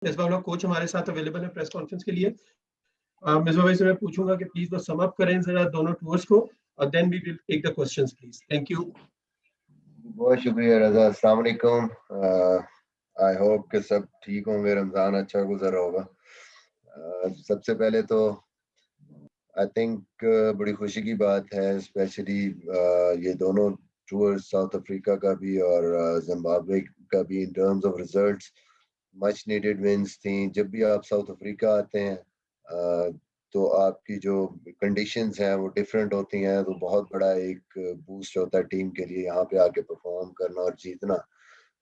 Misbah ul Haq coach हमारे साथ available है प्रेस कॉन्फ्रेंस के लिए। मिसबा भाई से मैं पूछूंगा कि प्लीज वो सम अप करें जरा दोनों टूर्स को और then we will take the questions please. Thank you. बहुत शुक्रिया रजा। अस्सलाम वालेकुम। आई होप कि सब ठीक होंगे, रमज़ान अच्छा गुजरा होगा। सबसे पहले तो आई थिंक बड़ी खुशी की बात है, स्पेशली ये दोनों टूर्स साउथ अफ्रीका का भी और जिम्बाब्वे का भी in terms of results much needed wins थी। जब भी आप साउथ अफ्रीका आते हैं तो आपकी जो कंडीशंस हैं वो डिफरेंट होती हैं, तो बहुत बड़ा एक बूस्ट होता है टीम के लिए यहाँ पे आके परफॉर्म करना और जीतना।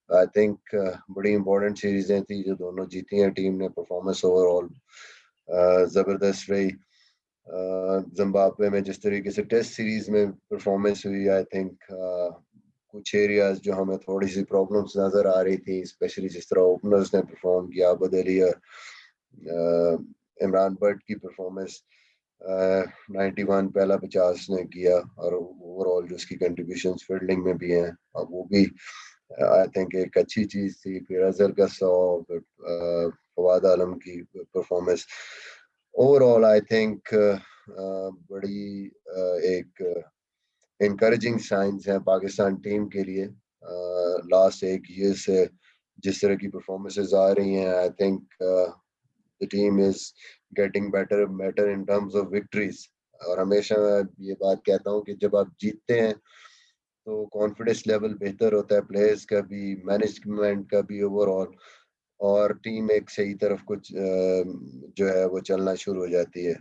आई थिंक बड़ी इंपॉर्टेंट सीरीजें थी जो दोनों जीती हैं टीम ने। परफॉर्मेंस ओवरऑल ज़बरदस्त रही। जिम्बाब्वे में जिस तरीके से टेस्ट सीरीज में परफॉर्मेंस हुई, आई थिंक कुछ एरियाज जो हमें थोड़ी सी प्रॉब्लम्स नज़र आ रही थी, स्पेशली जिस तरह ओपनर्स ने परफॉर्म किया, आबद अली और इमरान बट की परफॉर्मेंस 91 पहला 50 ने किया, और ओवरऑल जो उसकी कंट्रीब्यूशंस फील्डिंग में भी हैं अब वो भी आई थिंक एक अच्छी चीज़ थी। फिर अजहर का 100, फवाद आलम की परफॉर्मेंस ओवरऑल आई थिंक बड़ी एक इनकरेजिंग साइंस है पाकिस्तान टीम के लिए। लास्ट एक ईयर से जिस तरह की परफॉर्मेंसेस आ रही हैं, आई think the team is getting better better in terms of victories. और हमेशा मैं ये बात कहता हूँ कि जब आप जीतते हैं तो कॉन्फिडेंस लेवल बेहतर होता है, प्लेयर्स का भी, मैनेजमेंट का भी ओवरऑल, और टीम एक सही तरफ कुछ जो है वो चलना शुरू हो जाती है।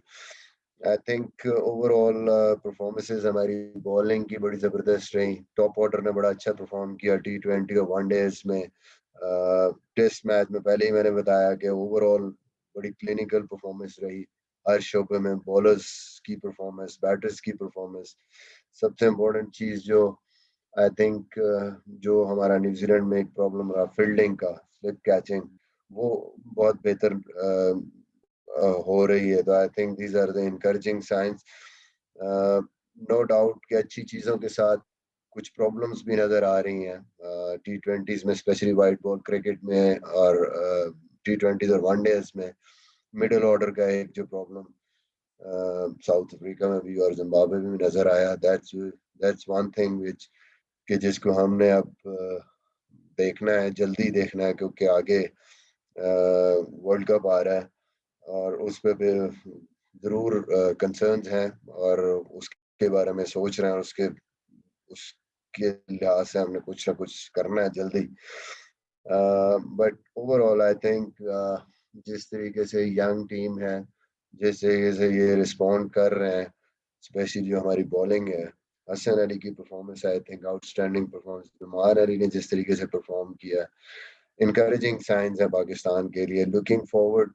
आई थिंक ओवरऑल परफॉर्मेंसेस हमारी बॉलिंग की बड़ी ज़बरदस्त रही। टॉप ऑर्डर ने बड़ा अच्छा परफॉर्म किया T20 और वनडेज में। टेस्ट मैच में पहले ही मैंने बताया कि ओवरऑल बड़ी क्लिनिकल परफॉर्मेंस रही हर शोबे में, बॉलर्स की परफॉर्मेंस, बैटर्स की परफॉर्मेंस। सबसे इम्पोर्टेंट चीज़ जो आई थिंक जो हमारा न्यूजीलैंड में एक प्रॉब्लम रहा फील्डिंग का, स्लिप कैचिंग, वो बहुत बेहतर हो रही है। तो I think these are the encouraging signs. No doubt कि अच्छी चीज़ों के साथ कुछ प्रॉब्लम्स भी नज़र आ रही हैं T20s में, स्पेशली वाइट बॉल क्रिकेट में, और T20s और वनडेज में मिडिल ऑर्डर का एक जो प्रॉब्लम साउथ अफ्रीका में भी और जिम्बाब्वे में भी नज़र आया। दैट्स वन थिंग विच कि जिसको हमने अब देखना है, जल्दी देखना है, क्योंकि आगे वर्ल्ड कप आ रहा है और उस पे भी ज़रूर कंसर्न्स हैं और उसके बारे में सोच रहे हैं, उसके लिहाज से हमने कुछ ना कुछ करना है जल्दी। बट ओवरऑल आई थिंक जिस तरीके से यंग टीम है, जिस तरीके से ये रिस्पॉन्ड कर रहे हैं, स्पेशली जो हमारी बॉलिंग है, हसन अली की performance I think outstanding performance, Umar Ali ने जिस तरीके से परफॉर्म किया, इनकरेजिंग साइंस है पाकिस्तान के लिए। लुकिंग फॉरवर्ड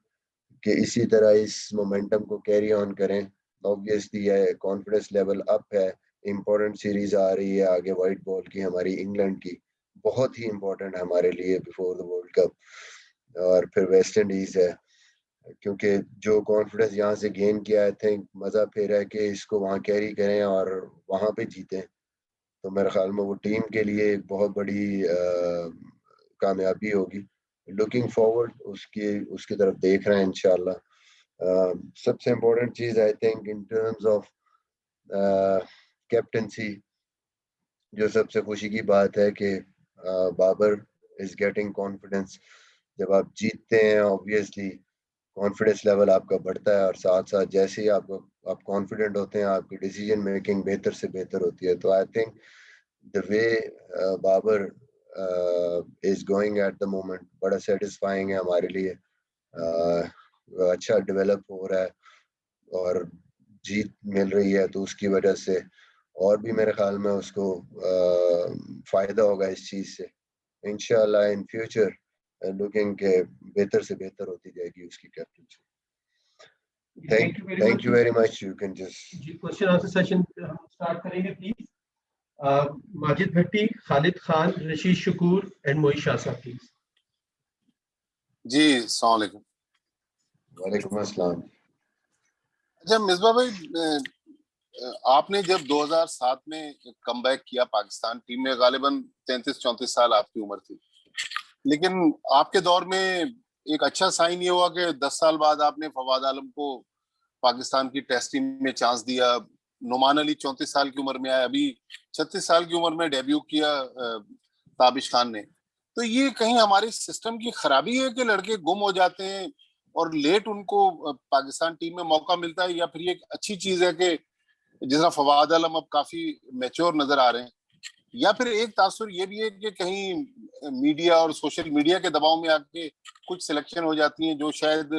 कि इसी तरह इस मोमेंटम को कैरी ऑन करें। ऑब्वियसली है कॉन्फिडेंस लेवल अप है। इम्पोर्टेंट सीरीज आ रही है आगे वाइट बॉल की, हमारी इंग्लैंड की, बहुत ही इम्पोर्टेंट है हमारे लिए बिफोर द वर्ल्ड कप। और फिर वेस्ट इंडीज है, क्योंकि जो कॉन्फिडेंस यहाँ से गेन किया आई थिंक मज़ा फिर है कि इसको वहाँ कैरी करें और वहाँ पे जीतें। तो मेरे ख्याल में वो टीम के लिए एक बहुत बड़ी कामयाबी होगी। लुकिंग फॉरवर्ड उसकी तरफ देख रहे हैं इंशाल्लाह। सबसे important cheese I think in terms of captaincy, जो सबसे खुशी की बात है कि बाबर इज गेटिंग कॉन्फिडेंस। जब आप जीतते हैं ऑब्वियसली कॉन्फिडेंस लेवल आपका बढ़ता है, और साथ साथ जैसे ही आप कॉन्फिडेंट होते हैं आपकी डिसीजन मेकिंग बेहतर से बेहतर होती है। तो I think the way Babar is going at the moment बड़ा सेटिस्फाइंग है हमारे लिए। अच्छा डेवलप हो रहा है और जीत मिल रही है, तो उसकी वजह से और भी मेरे ख्याल में उसको फायदा होगा इस चीज से। इंशाल्लाह इन फ्यूचर लुकिंग के बेहतर से बेहतर होती जाएगी उसकी captaincy. Thank you very much. You can just question answer session हम स्टार्ट करेंगे प्लीज। माजिद भट्टी, खालिद खान, रशीद शकूर एंड मोई शाह साहब प्लीज। जी अस्सलाम वालेकुम। वालेकुम अस्सलाम। अच्छा मिसबा भाई, आपने जब 2007 में कमबैक किया पाकिस्तान टीम में, गालिबन 33-34 साल आपकी उम्र थी, लेकिन आपके दौर में एक अच्छा साइन ये हुआ कि 10 साल बाद आपने फवाद आलम को पाकिस्तान की टेस्ट टीम में चांस दिया। नुमान अली 34 साल की उम्र में आया, अभी 36 साल की उम्र में डेब्यू किया ताबिश खान ने। तो ये कहीं हमारे सिस्टम की खराबी है कि लड़के गुम हो जाते हैं और लेट उनको पाकिस्तान टीम में मौका मिलता है, या फिर ये एक अच्छी चीज है कि जिस तरह फवाद आलम अब काफी मैच्योर नजर आ रहे हैं, या फिर एक तासुर ये भी है कि कहीं मीडिया और सोशल मीडिया के दबाव में आके कुछ सिलेक्शन हो जाती हैं जो शायद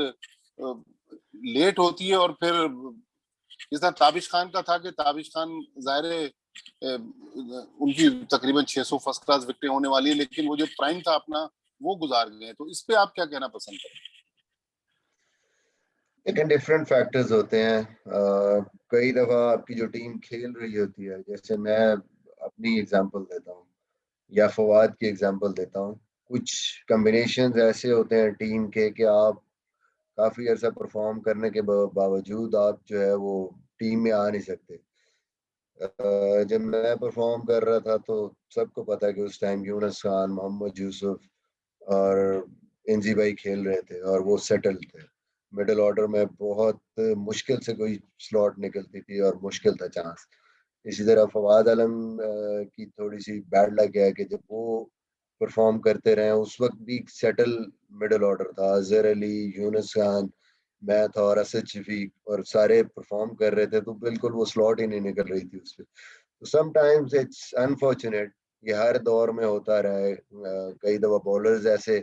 लेट होती है, और फिर जिस तरह ताबिश खान का था कि ताबिश खान जाहिर है उनकी तकरीबन 600 फर्स्ट क्लास विकेटें होने वाली है, लेकिन वो जो प्राइम था अपना वो गुजार गए। तो इस पे आप क्या कहना पसंद करें? लेकिन डिफरेंट फैक्टर्स होते हैं। कई दफा आपकी जो टीम खेल रही होती है, जैसे मैं अपनी एग्जांपल देता हूँ या फवाद की एग्जांपल देता हूँ, कुछ कॉम्बिनेशंस ऐसे होते हैं टीम के कि आप काफी अर्सा परफॉर्म करने के बावजूद आप जो है वो टीम में आ नहीं सकते। जब मैं परफॉर्म कर रहा था तो सबको पता है कि उस टाइम यूनुस खान, मोहम्मद यूसुफ और इंजी भाई खेल रहे थे और वो सेटल थे। मिडिल ऑर्डर में बहुत मुश्किल से कोई स्लॉट निकलती थी और मुश्किल था चांस। इसी तरह फवाद आलम की थोड़ी सी बैड लक है कि जब वो परफॉर्म करते रहे उस वक्त भी सेटल मिडिल ऑर्डर था। अजहर अली, यूनुस खान, मैं था और असद शफीक, और सारे परफॉर्म कर रहे थे, तो बिल्कुल वो स्लॉट ही नहीं निकल रही थी उस पर। तो समटाइम्स इट्स अनफॉर्चुनेट, ये हर दौर में होता रहा है। कई दफा बॉलर्स ऐसे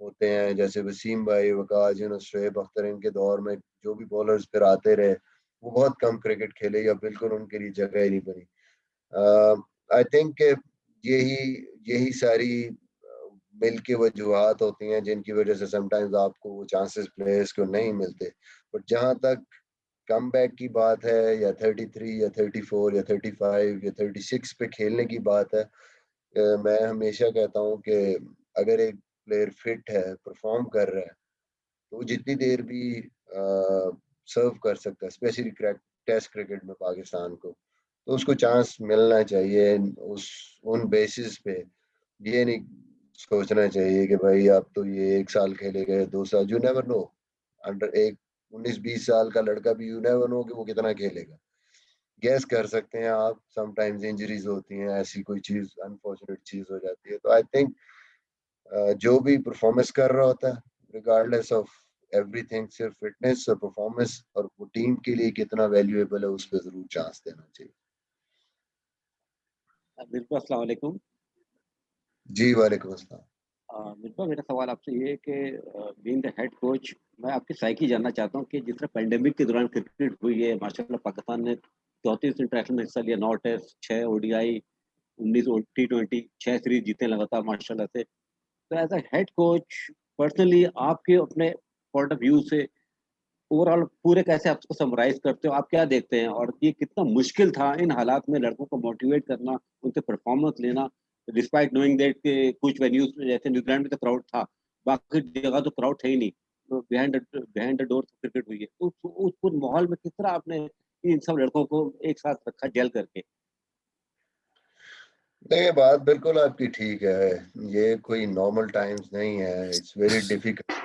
होते हैं जैसे वसीम भाई, वकास यूनुस, शोएब अख्तर, इनके दौर में जो भी बॉलर्स फिर आते रहे वो बहुत कम क्रिकेट खेले या बिल्कुल उनके लिए जगह ही नहीं बनी। आई थिंक यही यही सारी मिल के वजूहत होती हैं जिनकी वजह से समटाइम्स आपको वो चांसेस प्लेयर्स को नहीं मिलते। बट जहाँ तक कम बैक की बात है, या 33 या 34 या 35 या 36 पे खेलने की बात है, मैं हमेशा कहता हूँ कि अगर एक प्लेयर फिट है, परफॉर्म कर रहा है, तो वो जितनी देर भी सर्व कर सकता है, स्पेशली टेस्ट क्रिकेट में पाकिस्तान को, तो उसको चांस मिलना चाहिए। उस उन बेसिस पे ये नहीं सोचना चाहिए कि भाई अब तो ये 1 साल खेलेगा, 2 साल, यू नेवर नो। अंडर एक 19-20 साल का लड़का भी यू नेवर नो कि वो कितना खेलेगा। गैस कर सकते हैं आप, समटाइम्स इंजरीज होती हैं, ऐसी कोई चीज अनफॉर्चुनेट चीज हो जाती है। तो आई थिंक जो भी परफॉर्मेंस कर रहा होता है, रिगार्डलेस ऑफ एवरीथिंग, सिर्फ फिटनेस और परफॉर्मेंस और वो टीम के लिए कितना वैल्यूएबल है, उस पर जरूर चांस देना चाहिए। बिल्कुल। अस्सलाम वालेकुम। जी वालेकुम अस्सलाम। बिल्कुल, मेरा सवाल आपसे ये है कि बीइंग द हेड कोच, मैं आपकी साइकी जानना चाहता हूँ कि जिस तरह पेंडेमिक के दौरान क्रिकेट हुई है, माशाल्लाह पाकिस्तान ने 34 इंटरनेशनल में हिस्सा लिया, 9 टेस्ट, 6 ओडीआई, 19 T20, 6 सीरीज जीते लगातार माशाल्लाह से। तो as a head coach personally आपके अपने पॉइंट ऑफ व्यू से ओवरऑल पूरे कैसे आप उसको समराइज करते हो, आप क्या देखते हैं, और ये कितना मुश्किल था इन हालात में लड़कों को मोटिवेट करना, उनसे परफॉर्मेंस लेना, डिस्पाइट नोइंग दैट कि कुछ वेन्यूज जैसे न्यूजीलैंड में तो क्राउड था, बाकी जगह तो क्राउड थे ही नहीं, तो बिहाइंड द डोर क्रिकेट हुई है। तो उस पूरे माहौल में किस तरह आपने इन सब लड़कों को एक साथ रखा जेल करके? देखिए, बात बिल्कुल आपकी ठीक है, ये कोई नॉर्मल टाइम्स नहीं है, इट्स वेरी डिफिकल्ट।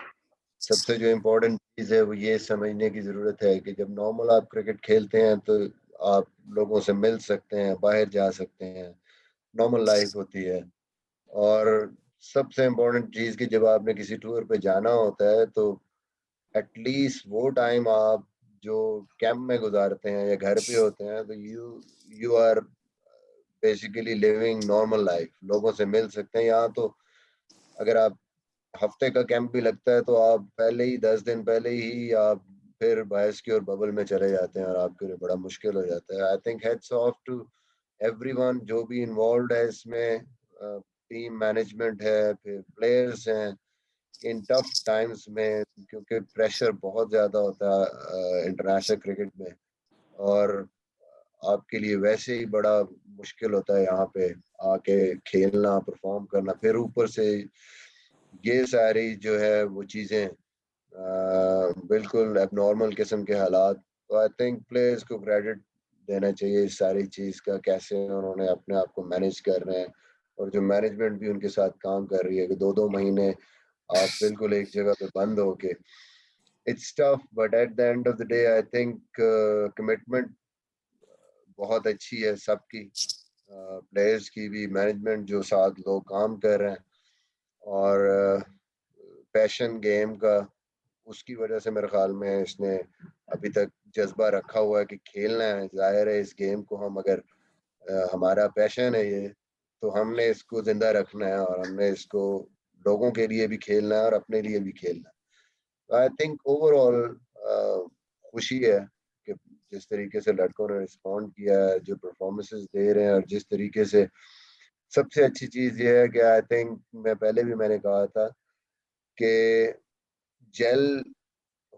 सबसे जो इम्पोर्टेंट चीज़ है वो ये समझने की ज़रूरत है कि जब नॉर्मल आप क्रिकेट खेलते हैं तो आप लोगों से मिल सकते हैं, बाहर जा सकते हैं, नॉर्मल लाइफ होती है। और सबसे इम्पोर्टेंट चीज़ कि जब आपने किसी टूर पे जाना होता है तो एटलीस्ट वो टाइम आप जो कैंप में गुजारते हैं या घर पे होते हैं, तो you you are basically living normal life, लोगों से मिल सकते हैं। यहाँ तो अगर आप हफ्ते का कैंप भी लगता है तो आप पहले ही 10 दिन पहले ही आप फिर बायस की और बबल में चले जाते हैं और आपके लिए बड़ा मुश्किल हो जाता है। I think hats off to everyone जो भी इन्वॉल्व है इसमें, टीम मैनेजमेंट है, फिर प्लेयर्स हैं, इन टफ टाइम्स में, क्योंकि प्रेशर बहुत ज़्यादा होता है इंटरनेशनल क्रिकेट में, और आपके लिए वैसे ही बड़ा मुश्किल होता है यहाँ पे आके खेलना, परफॉर्म करना, फिर ऊपर से ये सारी जो है वो चीज़ें बिल्कुल एबनॉर्मल किस्म के हालात। तो आई थिंक प्लेयर्स को क्रेडिट देना चाहिए इस सारी चीज़ का, कैसे उन्होंने अपने आप को मैनेज कर रहे हैं, और जो मैनेजमेंट भी उनके साथ काम कर रही है कि 2-2 महीने आप बिल्कुल एक जगह पे बंद हो के, it's tough, but at the end of the day I think commitment बहुत अच्छी है सबकी, प्लेयर्स की भी, मैनेजमेंट जो साथ लोग काम कर रहे हैं, और पैशन गेम का, उसकी वजह से मेरे ख्याल में इसने अभी तक जज्बा रखा हुआ है कि खेलना है। जाहिर है इस गेम को हम अगर हमारा पैशन है ये, तो हमने इसको जिंदा रखना है, और हमने इसको लोगों के लिए भी खेलना है और अपने लिए भी खेलना है। आई थिंक ओवरऑल खुशी है कि जिस तरीके से लड़कों ने रिस्पॉन्ड किया है, जो परफॉर्मेंसेस दे रहे हैं, और जिस तरीके से, सबसे अच्छी चीज़ ये है कि आई थिंक, मैं पहले भी मैंने कहा था कि जेल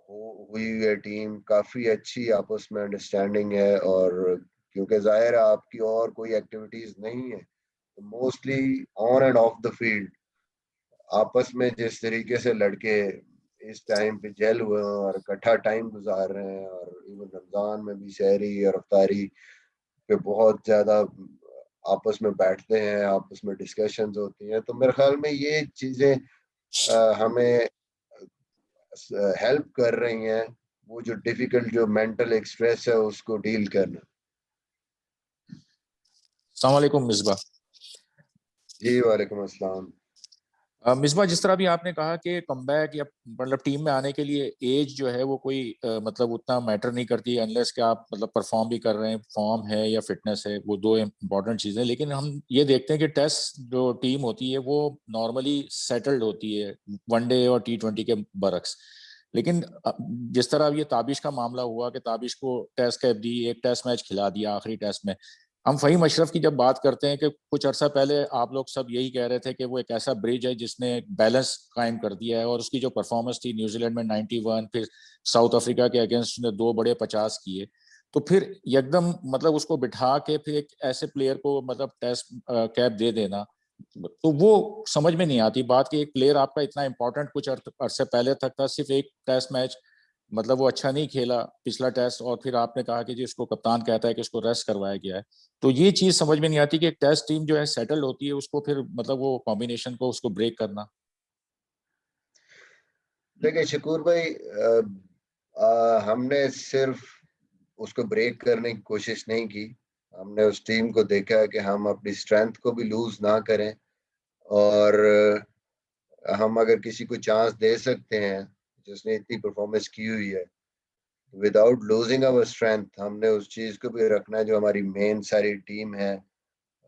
हुई है टीम, काफ़ी अच्छी आपस में अंडरस्टैंडिंग है, और क्योंकि जाहिर है आपकी और कोई एक्टिविटीज़ नहीं है, तो mostly on end of the field आपस में जिस तरीके से लड़के इस टाइम पे जेल हुए हैं और इकट्ठा टाइम गुजार रहे हैं, और इवन रमज़ान में भी सहरी और अफ्तारी पे बहुत ज़्यादा आपस में बैठते हैं, आपस में डिस्कशंस होती हैं, तो मेरे ख्याल में ये चीज़ें हमें हेल्प कर रही हैं, वो जो डिफिकल्ट, जो मेंटल एक स्ट्रेस है, उसको डील करना। अस्सलाम वालेकुम मिसबा। जी वालेकुम अस्सलाम। मिसबा, जिस तरह भी आपने कहा कि कमबैक या मतलब टीम में आने के लिए एज जो है वो कोई मतलब उतना मैटर नहीं करती, अनलेस कि आप मतलब परफॉर्म भी कर रहे हैं, फॉर्म है या फिटनेस है, वो दो इम्पॉर्टेंट चीज़ें। लेकिन हम ये देखते हैं कि टेस्ट जो टीम होती है वो नॉर्मली सेटल्ड होती है वनडे और T20 के बरक्स। लेकिन जिस तरह अब ये ताबिश का मामला हुआ कि ताबिश को टेस्ट कैप दी, एक टेस्ट मैच खिला दिया आखिरी टेस्ट में, हम फ़हीम अशरफ की जब बात करते हैं कि कुछ अरसा पहले आप लोग सब यही कह रहे थे कि वो एक ऐसा ब्रिज है जिसने बैलेंस कायम कर दिया है, और उसकी जो परफॉर्मेंस थी न्यूजीलैंड में 91, फिर साउथ अफ्रीका के अगेंस्ट ने 2 बड़े 50 किए, तो फिर एकदम मतलब उसको बिठा के फिर एक ऐसे प्लेयर को मतलब टेस्ट कैप दे देना, तो वो समझ में नहीं आती बात कि एक प्लेयर आपका इतना इंपॉर्टेंट कुछ अरसे पहले तक था, सिर्फ एक टेस्ट मैच मतलब वो अच्छा नहीं खेला पिछला टेस्ट, और फिर आपने कहा कि जी उसको कप्तान कहता है कि उसको रेस्ट करवाया गया है। तो ये चीज समझ में नहीं आती कि एक टेस्ट टीम जो है सेटल्ड होती है, उसको फिर मतलब वो कॉम्बिनेशन को उसको ब्रेक करना। देखिए शकूर भाई, हमने सिर्फ उसको ब्रेक करने की कोशिश नहीं की, हमने उस टीम को देखा है कि हम अपनी स्ट्रेंथ को भी लूज ना करें, और हम अगर किसी को चांस दे सकते हैं जिसने इतनी परफॉर्मेंस की हुई है, विदाउट लूजिंग अवर स्ट्रेंथ, हमने उस चीज़ को भी रखना है जो हमारी मेन सारी टीम है,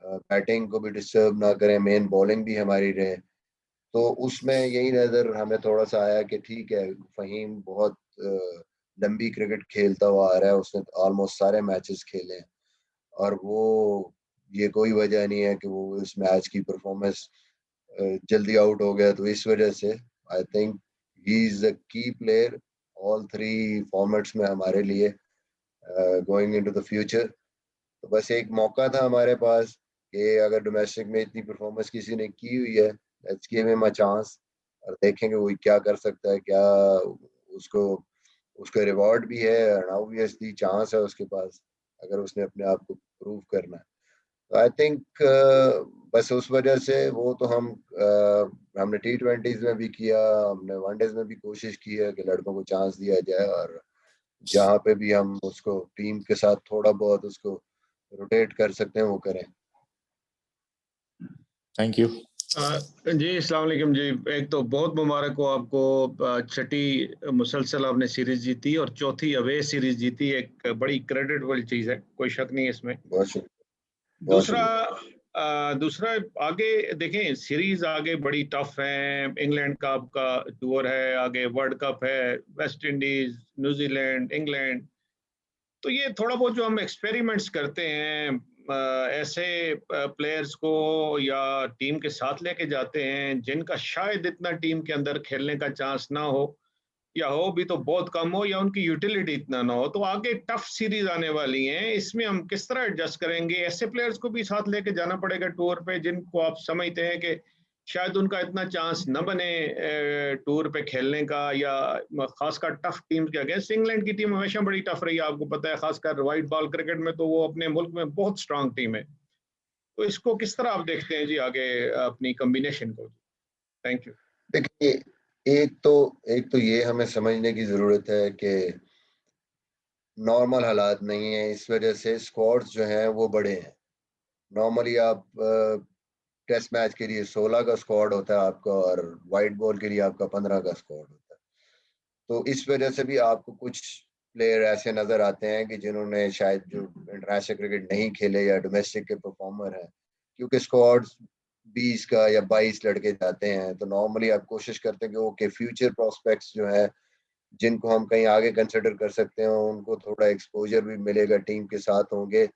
बैटिंग को भी डिस्टर्ब ना करें, मेन बॉलिंग भी हमारी रहे। तो उसमें यही नज़र हमें थोड़ा सा आया कि ठीक है, फ़हीम बहुत लंबी क्रिकेट खेलता हुआ आ रहा है, उसने ऑलमोस्ट सारे मैचेस खेले हैं, और वो, ये कोई वजह नहीं है कि वो इस मैच की परफॉर्मेंस जल्दी आउट हो गया, तो इस वजह से I think he is a की प्लेयर ऑल 3 फॉर्मेट्स में हमारे लिए, गोइंग इनटू द फ्यूचर। तो बस एक मौका था हमारे पास कि अगर डोमेस्टिक में इतनी परफॉर्मेंस किसी ने की हुई है, let's give him a chance, और देखेंगे वो क्या कर सकता है, क्या उसको, उसका रिवॉर्ड भी है, और ऑब्वियसली चांस है उसके पास, अगर उसने अपने आप को प्रूव करना है। तो आई थिंक बस उस वजह से वो तो हमने T20s में भी किया, हमने वनडेज में भी कोशिश की है कि लड़कों को चांस दिया जाए, और जहाँ पे भी हम उसको टीम के साथ थोड़ा बहुत उसको रोटेट कर सकते हैं वो करें। Thank you. जी अस्सलाम वालेकुम जी। एक तो बहुत मुबारक हो आपको, छठी मुसलसल आपने सीरीज जीती और चौथी अवे सीरीज जीती, एक बड़ी क्रेडिटेबल चीज़ है, कोई शक नहीं है इसमें। बहुत शुक्रिया, बहुत शुक्रिया। दूसरा आगे देखें, सीरीज आगे बड़ी टफ है, इंग्लैंड का आपका टूर है, आगे वर्ल्ड कप है, वेस्ट इंडीज, न्यूजीलैंड, इंग्लैंड, तो ये थोड़ा बहुत जो हम एक्सपेरिमेंट्स करते हैं ऐसे प्लेयर्स को या टीम के साथ लेके जाते हैं जिनका शायद इतना टीम के अंदर खेलने का चांस ना हो, या हो भी तो बहुत कम हो, या उनकी यूटिलिटी इतना ना हो, तो आगे टफ सीरीज आने वाली हैं, इसमें हम किस तरह एडजस्ट करेंगे? ऐसे प्लेयर्स को भी साथ लेके जाना पड़ेगा टूर पे जिनको आप समझते हैं कि शायद उनका इतना चांस न बने टूर पे खेलने का, या खासकर टफ टीम के अगेंस्ट। इंग्लैंड की टीम हमेशा बड़ी टफ रही है, आपको पता है, खासकर वाइट बॉल क्रिकेट में तो वो अपने मुल्क में बहुत स्ट्रांग टीम है। तो इसको किस तरह आप देखते हैं जी आगे अपनी कॉम्बिनेशन को? Thank you. देखिए, एक तो ये हमें समझने की जरूरत है कि नॉर्मल हालात नहीं है, इस वजह से स्क्वाड्स जो हैं वो बड़े हैं। नॉर्मली आप टेस्ट मैच के लिए 16 का स्क्वाड होता है आपका, और वाइट बॉल के लिए आपका 15 का स्क्वाड होता है। तो इस वजह से भी आपको कुछ प्लेयर ऐसे नजर आते हैं कि जिन्होंने शायद जो इंटरनेशनल क्रिकेट नहीं खेले या डोमेस्टिक के परफॉर्मर हैं, क्योंकि स्क्वाड 20 का या 22 लड़के जाते हैं, तो नॉर्मली आप कोशिश करते हैं कि ओके फ्यूचर प्रोस्पेक्ट्स जो है जिनको हम कहीं आगे कंसिडर कर सकते हैं, उनको थोड़ा एक्सपोजर भी मिलेगा, टीम के साथ होंगे।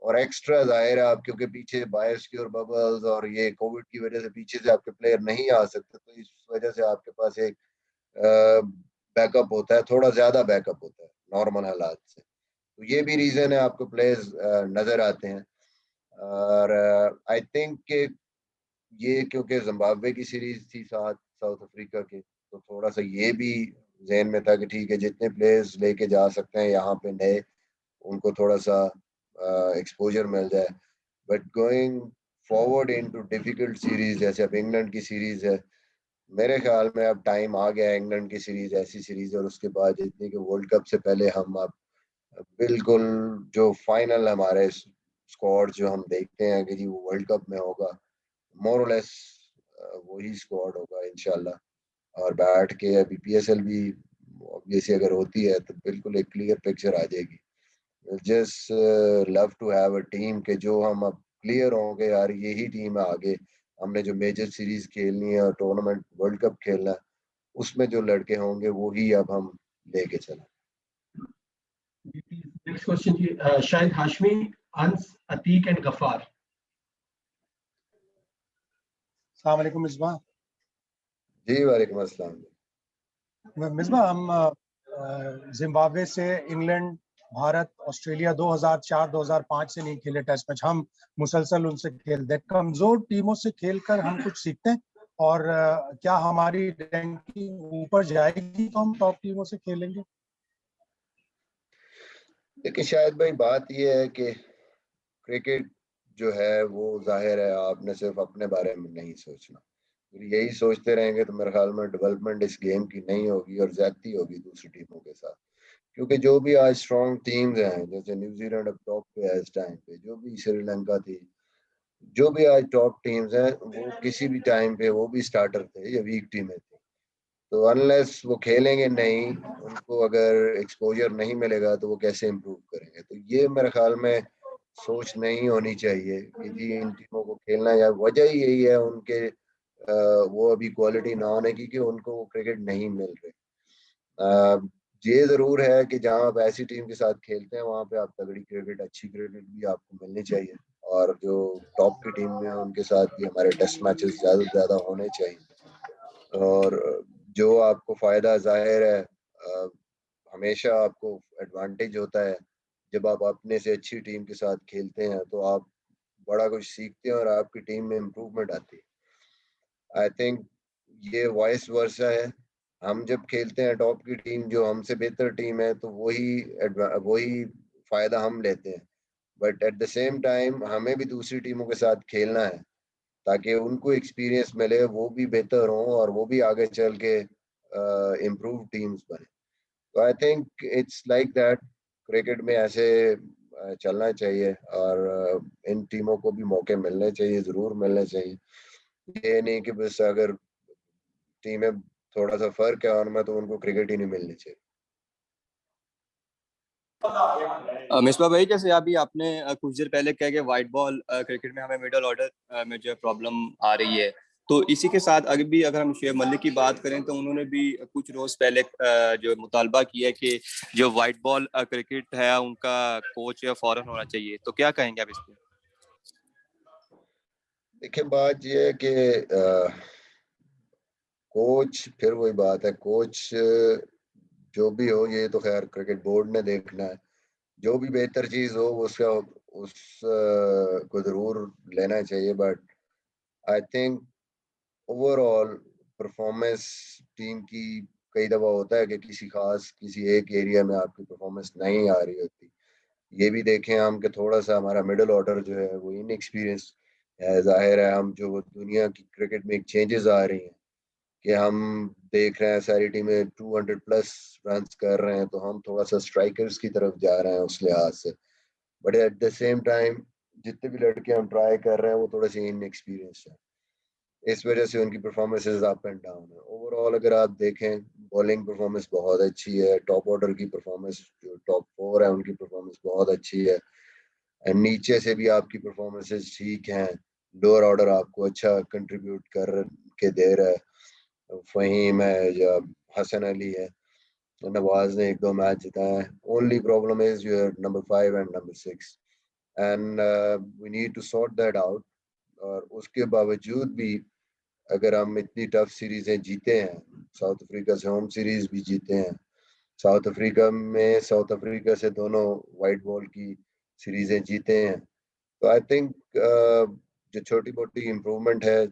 और एक्स्ट्रा जाहिर है आप, क्योंकि पीछे बायोसिक्योर बबल्स और ये कोविड की वजह से पीछे से आपके प्लेयर नहीं आ सकते, तो इस वजह से आपके पास एक बैकअप होता है, थोड़ा ज्यादा बैकअप होता है नॉर्मल हालात से। तो ये भी रीजन है आपको प्लेयर्स नजर आते हैं। और आई थिंक कि ये क्योंकि जिम्बाब्वे की सीरीज थी साथ साउथ अफ्रीका के, तो थोड़ा सा ये भी जहन में था कि ठीक है जितने प्लेयर्स लेके जा सकते हैं यहाँ पे नए, उनको थोड़ा सा एक्सपोजर मिल जाए। But going forward into difficult series जैसे अब इंग्लैंड की सीरीज है, मेरे ख्याल में अब टाइम आ गया है इंग्लैंड की सीरीज ऐसी सीरीज, और उसके बाद जितनी कि वर्ल्ड कप से पहले हम अब बिल्कुल जो फाइनल हमारे स्क्वाड जो हम देखते हैं कि जी वो वर्ल्ड कप में होगा, मोर और लेस वही स्क्वाड होगा इंशाल्लाह। और बैठ के अभी पीएसएल भी ऑब्वियसली अगर होती है तो बिल्कुल एक क्लियर पिक्चर आ जाएगी। Just love to have a team के जो हम अब क्लियर होंगे यार यही टीम है आगे, हमने जो मेजर सीरीज खेलनी है और टूर्नामेंट वर्ल्ड कप खेलना है, उसमें जो लड़के होंगे वही अब हम लेके चलें। Next question जी, शाहिद हाशमी, अंस, अतीक एंड गफार। अस्सलाम वालेकुम मिसबा। जी वालेकुम अस्सलाम। मिसबा, हम जिम्बाब्वे से इंग्लैंड, भारत, ऑस्ट्रेलिया 2004-2005 से नहीं खेले टेस्ट मैच, हम मुसलसल उनसे खेलते हैं। कमजोर टीमों से खेलकर हम कुछ सीखते हैं, और क्या हमारी रैंकिंग ऊपर जाएगी तो हम टॉप टीमों से खेलेंगे? देखिए शायद भाई बात यह है कि क्रिकेट जो है वो जाहिर है आपने सिर्फ अपने बारे में नहीं सोचना, यही सोचते रहेंगे तो मेरे ख्याल में डेवलपमेंट इस गेम की नहीं होगी और ज्यादती होगी दूसरी टीमों के साथ। क्योंकि जो भी आज स्ट्रॉन्ग टीम्स हैं, जैसे न्यूजीलैंड अब टॉप पे है इस टाइम पे, जो भी श्रीलंका थी, जो भी आज टॉप टीम्स हैं, वो किसी भी टाइम पे वो भी स्टार्टर थे या वीक टीमें थी। तो अनलेस वो खेलेंगे नहीं, उनको अगर एक्सपोजर नहीं मिलेगा तो वो कैसे इम्प्रूव करेंगे। तो ये मेरे ख्याल में सोच नहीं होनी चाहिए कि जी इन टीमों को खेलना, या वजह ही यही है उनके वो अभी क्वालिटी ना होने की कि उनको वो क्रिकेट नहीं मिल रही। ये जरूर है कि जहां आप ऐसी टीम के साथ खेलते हैं वहां पे आप तगड़ी क्रिकेट, अच्छी क्रिकेट भी आपको मिलनी चाहिए, और जो टॉप की टीम में है उनके साथ भी हमारे टेस्ट मैचेस ज्यादा से ज्यादा होने चाहिए। और जो आपको फायदा जाहिर है हमेशा आपको एडवांटेज होता है जब आप अपने से अच्छी टीम के साथ खेलते हैं, तो आप बड़ा कुछ सीखते हैं और आपकी टीम में इम्प्रूवमेंट आती है। आई थिंक ये वॉइस वर्सा है, हम जब खेलते हैं टॉप की टीम जो हमसे बेहतर टीम है तो वही फायदा हम लेते हैं। But at the same time हमें भी दूसरी टीमों के साथ खेलना है ताकि उनको एक्सपीरियंस मिले, वो भी बेहतर हों और वो भी आगे चल के इम्प्रूव टीम्स बने। तो I think it's like that, cricket में ऐसे चलना चाहिए, और इन टीमों को भी मौके मिलने चाहिए, जरूर मिलने चाहिए। ये नहीं कि बस अगर टीमें थोड़ा सा फर्क है उनमें तो उनको क्रिकेट ही नहीं मिलनी चाहिए। मिसबा भाई, जैसे अभी आपने कुछ देर पहले कहा कि वाइट बॉल क्रिकेट में हमें मिडल ऑर्डर में जो प्रॉब्लम आ रही है, तो इसी के साथ अगर भी अगर हम शुएब मलिक की बात करें तो उन्होंने भी कुछ रोज पहले जो मुतालबा किया कि जो वाइट बॉल क्रिकेट है उनका कोच या फौरन होना चाहिए, तो क्या कहेंगे आप इस पे? देखिए बात यह है कि कोच, फिर वही बात है, कोच जो भी हो ये तो खैर क्रिकेट बोर्ड ने देखना है, जो भी बेहतर चीज हो उसका उस को जरूर लेना चाहिए। But I think overall performance team की, कई दफा होता है कि किसी एक एरिया में आपकी परफॉर्मेंस नहीं आ रही होती। ये भी देखें हम कि थोड़ा सा हमारा मिडिल ऑर्डर जो है वो इनएक्सपीरियंस है, जाहिर है हम जो दुनिया की क्रिकेट में एक चेंजेस आ रही हैं, कि हम देख रहे हैं सारी टीमें 200 प्लस रन कर रहे हैं, तो हम थोड़ा सा स्ट्राइकर्स की तरफ जा रहे हैं उस लिहाज से। But at the same time जितने भी लड़के हम ट्राई कर रहे हैं वो थोड़े से इनएक्सपीरियंस्ड हैं, इस वजह से उनकी परफॉर्मेंसेस अप एंड डाउन है। ओवरऑल अगर आप देखें, बॉलिंग परफॉर्मेंस बहुत अच्छी है, टॉप ऑर्डर की परफॉर्मेंस जो टॉप 4 है उनकी परफॉर्मेंस बहुत अच्छी है, नीचे से भी आपकी परफॉर्मेंसेस ठीक हैं, लोअर ऑर्डर आपको अच्छा कंट्रीब्यूट कर के दे रहा है। फहीम है या हसन अली है, नवाज ने 1-2 मैच जिताए। Only problem is your number 5 and number 6 and we need to sort that out. और उसके बावजूद भी अगर हम इतनी टफ सीरीजें जीते हैं, साउथ अफ्रीका से होम सीरीज भी जीते हैं, साउथ अफ्रीका में साउथ अफ्रीका से दोनों वाइट बॉल की सीरीजें जीते हैं, तो आई थिंक जो छोटी मोटी इम्प्रूवमेंट है,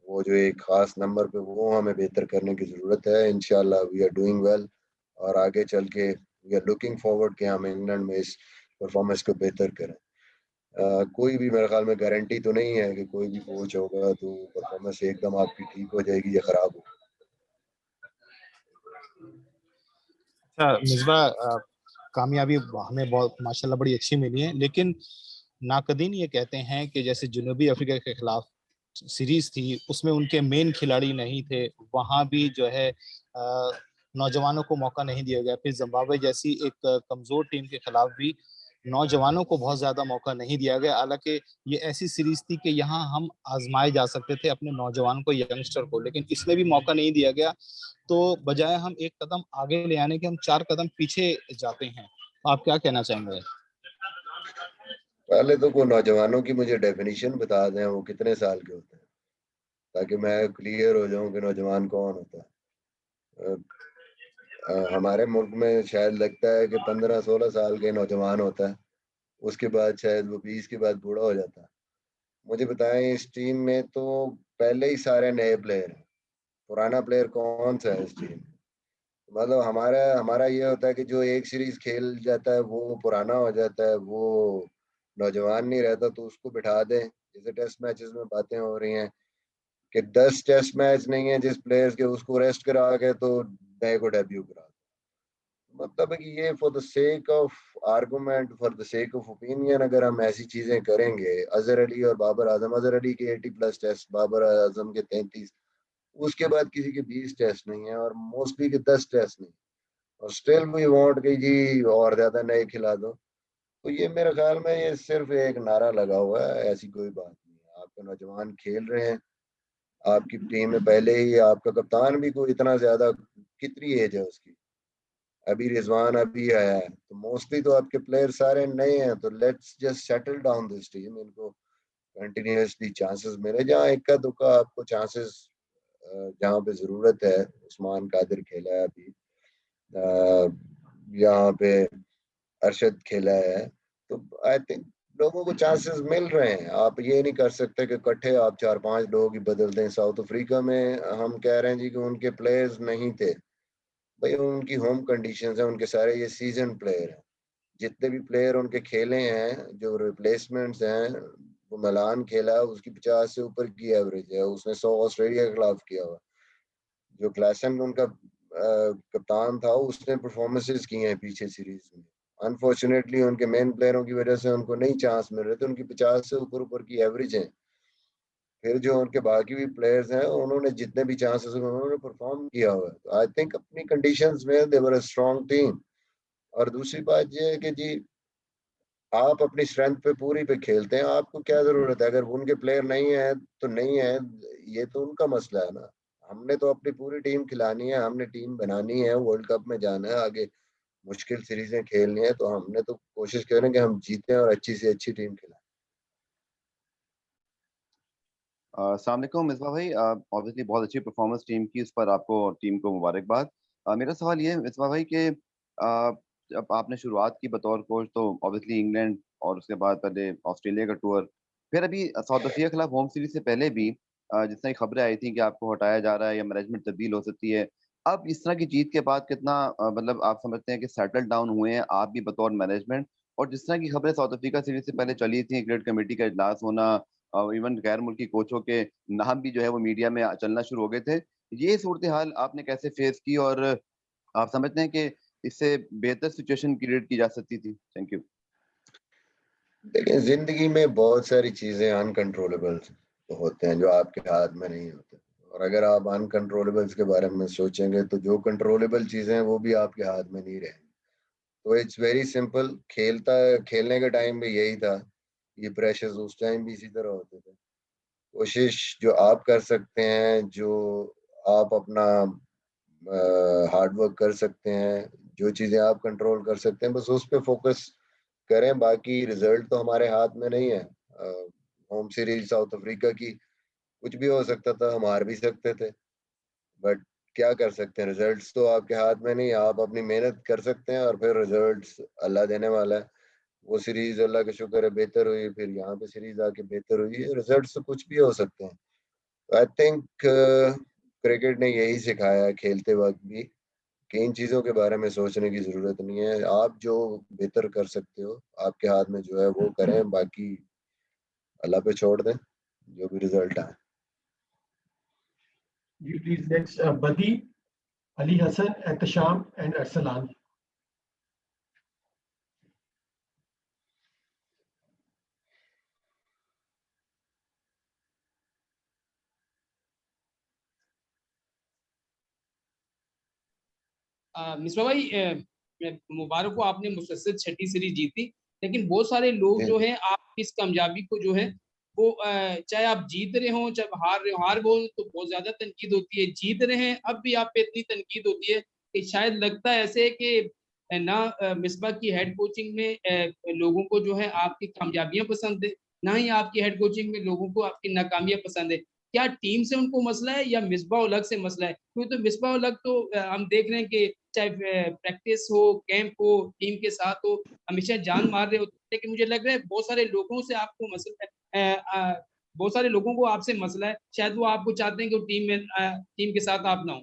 वो जो एक खास नंबर पे वो हमें बेहतर करने की ज़रूरत है। इंशाल्लाह वी आर डूइंग वेल और आगे चल के वी आर लुकिंग फॉरवर्ड कि हम इंग्लैंड में इस परफॉर्मेंस को बेहतर करें। कोई भी मेरे ख्याल में गारंटी तो नहीं है कि कोई भी कोच होगा तो परफॉर्मेंस एकदम आपकी ठीक हो जाएगी या खराब हो। अच्छा मिसबा, कामयाबी हमें बहुत माशाल्लाह बड़ी अच्छी मिली है, लेकिन नाकदीन ये कहते हैं कि जैसे जनूबी अफ्रीका के खिलाफ सीरीज थी उसमें उनके मेन खिलाड़ी नहीं थे, वहां भी जो है नौजवानों को मौका नहीं दिया गया। फिर जिम्बाब्वे जैसी एक कमजोर टीम के खिलाफ भी नौजवानों को बहुत ज्यादा मौका नहीं दिया गया, हालांकि ये ऐसी सीरीज थी कि यहाँ हम आजमाए जा सकते थे अपने नौजवान को, यंगस्टर को, लेकिन इसमें भी मौका नहीं दिया गया। तो बजाय हम एक कदम आगे ले आने के हम 4 कदम पीछे जाते हैं। आप क्या कहना चाहेंगे? पहले तो को नौजवानों की मुझे डेफिनेशन बता दें, वो कितने साल के होते हैं, ताकि मैं क्लियर हो जाऊं कि नौजवान कौन होता है। हमारे मुल्क में शायद लगता है कि 15-16 साल के नौजवान होता है, उसके बाद शायद वो 20 के बाद बूढ़ा हो जाता है। मुझे बताएं, इस टीम में तो पहले ही सारे नए प्लेयर हैं, पुराना प्लेयर कौन सा है इस टीम में? मतलब हमारा हमारा ये होता है कि जो एक सीरीज खेल जाता है वो पुराना हो जाता है, वो नौजवान नहीं रहता, तो उसको बिठा दें। जैसे टेस्ट मैचेस में बातें हो रही हैं कि 10 टेस्ट मैच नहीं है जिस प्लेयर्स के, उसको रेस्ट करा के तो नए को डेब्यू करा। मतलब है कि ये for the sake of argument, for the sake of opinion, अगर हम ऐसी चीजें करेंगे। अजहर अली और बाबर आजम, अजहर अली के 80 प्लस टेस्ट, बाबर आजम के 33, उसके बाद किसी के 20 टेस्ट नहीं है और मोस्टली के 10 टेस्ट नहीं, और स्टिल वी वांट कि जी और ज्यादा नए खिला दो। तो ये मेरे ख्याल में ये सिर्फ एक नारा लगा हुआ है, ऐसी कोई बात नहीं है। आपके नौजवान खेल रहे हैं, आपकी टीम में पहले ही आपका कप्तान भी कोई इतना ज्यादा, कितनी एज है उसकी, अभी रिजवान अभी आया है, तो मोस्टली तो आपके प्लेयर सारे नए हैं। तो let's just settle down this team, इनको कंटिन्यूसली चांसेस मिले, जहाँ इक्का दुक्का आपको चांसेस, जहाँ पे जरूरत है। उस्मान कादिर खेला है अभी, यहाँ पे अरशद खेला है, तो आई थिंक लोगों को चांसेस मिल रहे हैं। आप ये नहीं कर सकते कि इकट्ठे आप 4-5 लोग ही बदल दें। साउथ अफ्रीका में हम कह रहे हैं जी कि उनके प्लेयर्स नहीं थे, भाई उनकी होम कंडीशंस है, उनके सारे ये सीजन प्लेयर हैं। जितने भी प्लेयर उनके खेले हैं, जो रिप्लेसमेंट्स हैं, वो मिलान खेला है, उसकी 50 से ऊपर की एवरेज है, उसने 100 ऑस्ट्रेलिया के खिलाफ किया हुआ। जो क्लासन उनका कप्तान था, उसने परफॉर्मेंसेस की हैं पीछे सीरीज में। अनफॉर्चुनेटली उनके मेन प्लेयरों की वजह से उनको नहीं चांस मिल रहे थे, उनकी 50 से ऊपर ऊपर की एवरेज है। फिर जो उनके बाकी भी प्लेयर्स हैं, उन्होंने जितने भी चांसेस उन्होंने परफॉर्म किया हुआ है। तो आई थिंक अपनी कंडीशंस में दे वर अ स्ट्रांग टीम। और दूसरी बात ये है कि जी आप अपनी स्ट्रेंथ पे पूरी पे खेलते हैं, आपको क्या जरूरत है? अगर उनके प्लेयर नहीं है तो नहीं है, ये तो उनका मसला है ना। हमने तो अपनी पूरी टीम खिलानी है, हमने टीम बनानी है, वर्ल्ड कप में जाना है, आगे मुश्किल सीरीजें खेलनी है, तो हमने तो कोशिश करें कि हम जीतें और अच्छी से अच्छी टीम खिलाएं। अस्सलाम वालेकुम मिसबा भाई, ऑब्वियसली बहुत अच्छी परफॉर्मेंस टीम की, इस पर आपको और टीम को मुबारकबाद। मेरा सवाल ये है मिसबा भाई कि जब आपने शुरुआत की बतौर कोच तो ऑब्वियसली इंग्लैंड और उसके बाद पहले ऑस्ट्रेलिया का टूर, फिर अभी साउथ अफ्रीका के खिलाफ होम सीरीज से पहले भी जिस तरह की खबरें आई थी कि आपको हटाया जा रहा है या मैनेजमेंट तब्दील हो सकती है, अब इस तरह की जीत के बाद कितना मतलब आप समझते हैं कि सेटल डाउन हुए हैं आप भी बतौर मैनेजमेंट? और जिस तरह की खबरें साउथ अफ्रीका सीरीज से पहले चली थी, क्रिकेट कमेटी का इजलास होना, इवन गैर मुल्की कोचों के नाम भी जो है वो मीडिया में चलना शुरू हो गए थे, ये सूरत हाल आपने कैसे फेस की और आप समझते हैं कि इससे बेहतर सिचुएशन क्रिएट की जा सकती थी? Thank you. देखिए, जिंदगी में बहुत सारी चीजें अनकंट्रोलेबल होते हैं जो आपके हाथ में नहीं होते, और अगर आप अनकंट्रोलेबल्स के बारे में सोचेंगे तो जो कंट्रोलेबल चीजें हैं वो भी आपके हाथ में नहीं रहेंगी। तो इट्स वेरी सिंपल, खेलने का टाइम भी यही था, ये प्रेशर्स उस टाइम भी इसी तरह होते थे। कोशिश जो आप कर सकते हैं, जो आप अपना हार्ड वर्क कर सकते हैं, जो चीजें आप कंट्रोल कर सकते हैं, बस उस पे फोकस करें। बाकी रिजल्ट तो हमारे हाथ में नहीं है। होम सीरीज साउथ अफ्रीका की, कुछ भी हो सकता था, हम हार भी सकते थे, बट क्या कर सकते हैं, रिजल्ट्स तो आपके हाथ में नहीं है। आप अपनी मेहनत कर सकते हैं और फिर रिजल्ट्स अल्लाह देने वाला है। वो सीरीज अल्लाह का शुक्र है बेहतर हुई, फिर यहाँ पे सीरीज आके बेहतर हुई है। रिजल्ट्स तो कुछ भी हो सकते हैं। आई थिंक क्रिकेट ने यही सिखाया है खेलते वक्त भी, कि इन चीजों के बारे में सोचने की जरूरत नहीं है। आप जो बेहतर कर सकते हो, आपके हाथ में जो है वो करें, बाकी अल्लाह पे छोड़ दें, जो भी रिजल्ट आए। You please next, Badi, Ali Hassan, Ehtisham, and Arsalan. Misbah भाई, मुबारक हो, आपने मुसलसल 6ठी सीरीज जीती। लेकिन बहुत सारे लोग जो हैं आपकी इस कामयाबी को जो है वो चाहे आप जीत रहे हो चाहे हार रहे हो, हार गो तो बहुत ज्यादा तनकीद होती है, जीत रहे हैं अब भी आप पे इतनी तनकीद होती है कि शायद लगता है ऐसे कि ना मिसबा की हेड कोचिंग में लोगों को जो है आपकी कामयाबियां पसंद है, ना ही आपकी हेड कोचिंग में लोगों को आपकी नाकामियां पसंद है। क्या टीम से उनको मसला है या मिसबा अलग से मसला है? क्योंकि तो मिसबा अलग तो हम देख रहे हैं कि चाहे प्रैक्टिस हो, कैंप हो, टीम के साथ हो, हमेशा जान मार रहे होते, लेकिन मुझे लग रहा है बहुत सारे लोगों से आपको मसला है, बहुत सारे लोगों को आपसे मसला है, शायद वो आपको चाहते हैं कि टीम के साथ आप ना हो।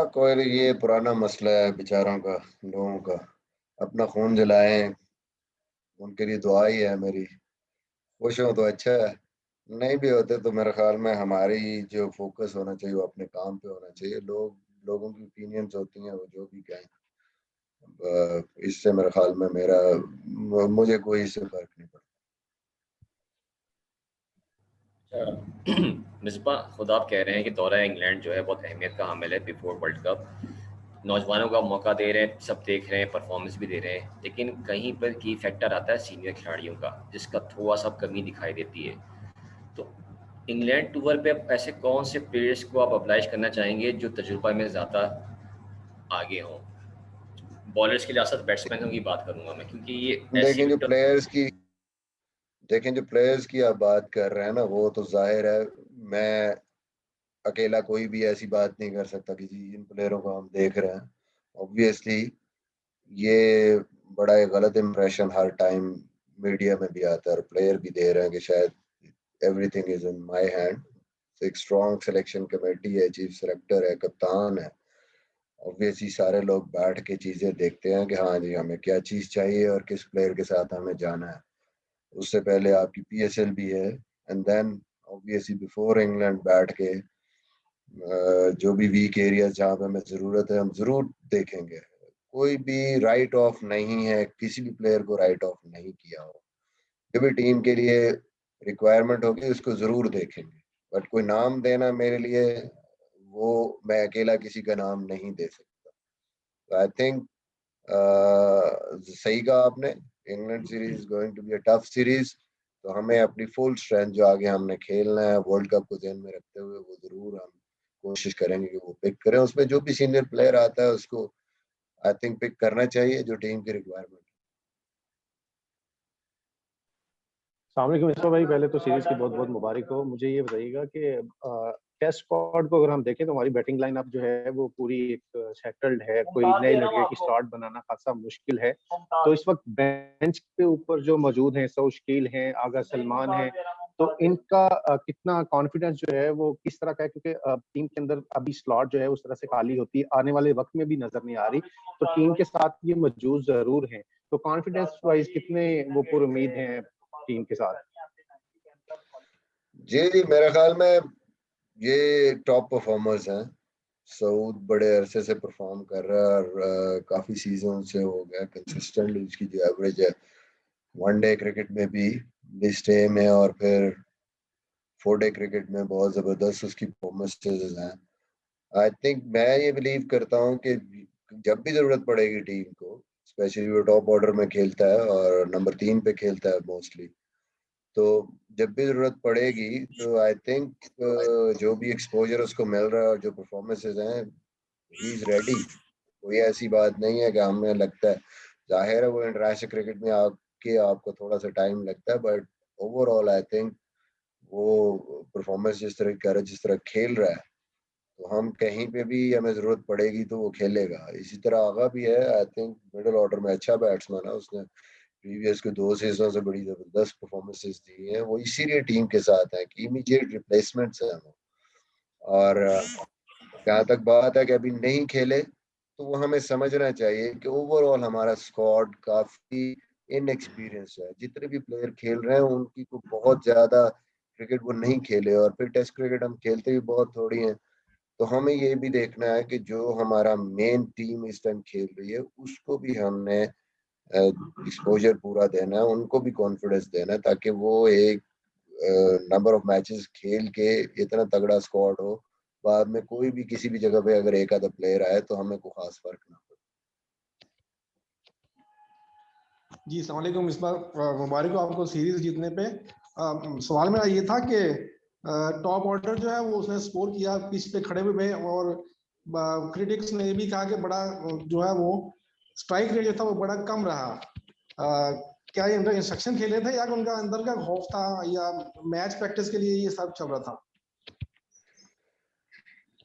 कोई, ये पुराना मसला है बेचारों का, लोगों का। अपना खून जलाएं, उनके लिए दुआ ही है मेरी। खुश हो तो अच्छा है, नहीं भी होते तो मेरे ख्याल में हमारी जो फोकस होना चाहिए वो अपने काम पे होना चाहिए। लोगों की ओपिनियंस होती हैं, वो जो भी कहें, इससे मेरे ख्याल में मुझे कोई इससे फर्क नहीं पड़ता। मिसबा, खुद आप कह रहे हैं कि दौरा इंग्लैंड जो है बहुत अहमियत का हामिल है बिफोर वर्ल्ड कप, नौजवानों का मौका दे रहे हैं, सब देख रहे हैं, परफॉर्मेंस भी दे रहे हैं, लेकिन कहीं पर की फैक्टर आता है सीनियर खिलाड़ियों का, जिसका थोड़ा सा कमी दिखाई देती है। तो इंग्लैंड टूर पे ऐसे कौन से प्लेयर्स को आप अप्लाइज करना चाहेंगे जो तजुर्बा में ज़्यादा आगे हों? बॉलर्स की लिहाज से बैट्समैनों की बात करूंगा मैं, क्योंकि ये ऐसी देखें जो प्लेयर्स की आप बात कर रहे हैं ना, वो तो जाहिर है मैं अकेला कोई भी ऐसी बात नहीं कर सकता कि जी इन प्लेयरों को हम देख रहे हैं। ऑब्वियसली ये बड़ा एक गलत इंप्रेशन हर टाइम मीडिया में भी आता है और प्लेयर भी दे रहे हैं कि शायद everything is in my hand. एक स्ट्रॉन्ग सिलेक्शन कमेटी है, चीफ सेलेक्टर है, कप्तान है। ऑब्वियसली सारे लोग बैठ के चीजें देखते हैं कि हाँ जी हमें क्या चीज चाहिए और किस प्लेयर के साथ हमें जाना है। उससे पहले आपकी PSL भी है, and then obviously before England बैठ के जो भी वीक एरिया जहाँ पे हमें जरूरत है हम जरूर देखेंगे। कोई भी राइट ऑफ नहीं है, किसी भी प्लेयर को राइट ऑफ नहीं किया हो। जो भी टीम के लिए रिक्वायरमेंट होगी उसको जरूर देखेंगे, बट कोई नाम देना मेरे लिए, वो मैं अकेला किसी का नाम नहीं दे सकता। आई थिंक सही कहा आपने, England series going to be a tough series. तो हमें अपनी फुल स्ट्रेंथ जो आगे हमने खेलना है वर्ल्ड कप को ध्यान में रखते हुए, वो जरूर हम कोशिश करेंगे कि वो पिक करें। उसमें जो भी सीनियर प्लेयर आता है उसको आई थिंक पिक करना चाहिए जो टीम की रिक्वायरमेंट। अस्सलामुअलैकुम मिस्बा भाई, पहले तो सीरीज की बहुत बहुत मुबारक हो। मुझे ये बताइएगा कि टेस्ट स्क्वाड को अगर हम देखें तो हमारी बैटिंग लाइनअप जो है वो पूरी एक सेटल्ड है, कोई नए लड़के की स्टार्ट बनाना खासा मुश्किल है। तो इस वक्त बेंच के ऊपर जो मौजूद हैं, सौशकील हैं, आगा सलमान हैं, तो इनका कितना कॉन्फिडेंस जो है वो किस तरह का है? क्योंकि टीम के अंदर अभी स्लॉट जो है उस तरह से खाली होती है, आने वाले वक्त में भी नजर नहीं आ रही। तो टीम के साथ ये मौजूद जरूर हैं, तो कॉन्फिडेंस वाइज कितने वो पुरुमीद हैं टीम के साथ? जी मेरे ख्याल में ये टॉप परफॉर्मर्स हैं। सऊद बड़े अरसे से परफॉर्म कर रहा है और काफी सीजन से हो गया कंसिस्टेंटली। उसकी जो एवरेज है वनडे क्रिकेट में भी लिस्ट ए में और फिर 4 डे क्रिकेट में बहुत जबरदस्त उसकी परफॉर्मेंसेस हैं। आई थिंक मैं ये बिलीव करता हूँ कि जब भी जरूरत पड़ेगी टीम को, स्पेशली वो टॉप ऑर्डर में खेलता है और नंबर 3 पे खेलता है मोस्टली, तो जब भी जरूरत पड़ेगी तो आई थिंक जो भी एक्सपोजर उसको मिल रहा है और जो परफॉर्मेंसेस हैं, ही इज रेडी। कोई ऐसी बात नहीं है कि हमें लगता है, जाहिर है वो इंटरनेशनल क्रिकेट में आके आपको थोड़ा सा टाइम लगता है, बट ओवरऑल आई थिंक वो परफॉर्मेंस जिस तरह कर जिस तरह खेल रहा है, तो हम कहीं पे भी हमें जरूरत पड़ेगी तो वो खेलेगा। इसी तरह आगा भी है, आई थिंक मिडिल ऑर्डर में अच्छा बैट्समैन है, उसने प्रीवियस के 2 सीजन से बड़ी जबरदस्त परफॉर्मेंसेस दी हैं। वो इसीलिए टीम के साथ है कि इमीडिएट रिप्लेसमेंट्स हैं वो। और जहाँ तक बात है कि अभी नहीं खेले, तो वो हमें समझना चाहिए कि ओवरऑल हमारा स्क्वाड काफी इनएक्सपीरियंस है। जितने भी प्लेयर खेल रहे हैं उनकी को बहुत ज्यादा क्रिकेट वो नहीं खेले, और फिर टेस्ट क्रिकेट हम खेलते भी बहुत थोड़ी हैं। तो हमें ये भी देखना है कि जो हमारा मेन टीम इस टाइम खेल रही है उसको भी हमने एक्सपोजर पूरा देना है, उनको भी कॉन्फिडेंस देना है, ताकि वो एक नंबर ऑफ मैचेस खेल के इतना तगड़ा स्क्वाड हो, बाद में कोई भी किसी भी जगह पे अगर एक आधा प्लेयर आए तो हमें कोई खास फर्क ना पड़े। जी अस्सलाम वालेकुम मिसबा, मुबारक हो आपको सीरीज जीतने पे। सवाल मेरा ये था कि टॉप ऑर्डर जो है वो उसने स्कोर किया पिच पे खड़े हुए, और क्रिटिक्स ने ये भी कहा कि बड़ा जो है वो स्ट्राइक रेट जो था वो बड़ा कम रहा। क्या ये उनका इंस्ट्रक्शन खेले थे या उनका अंदर का खौफ था या मैच प्रैक्टिस के लिए ये सब चल रहा था?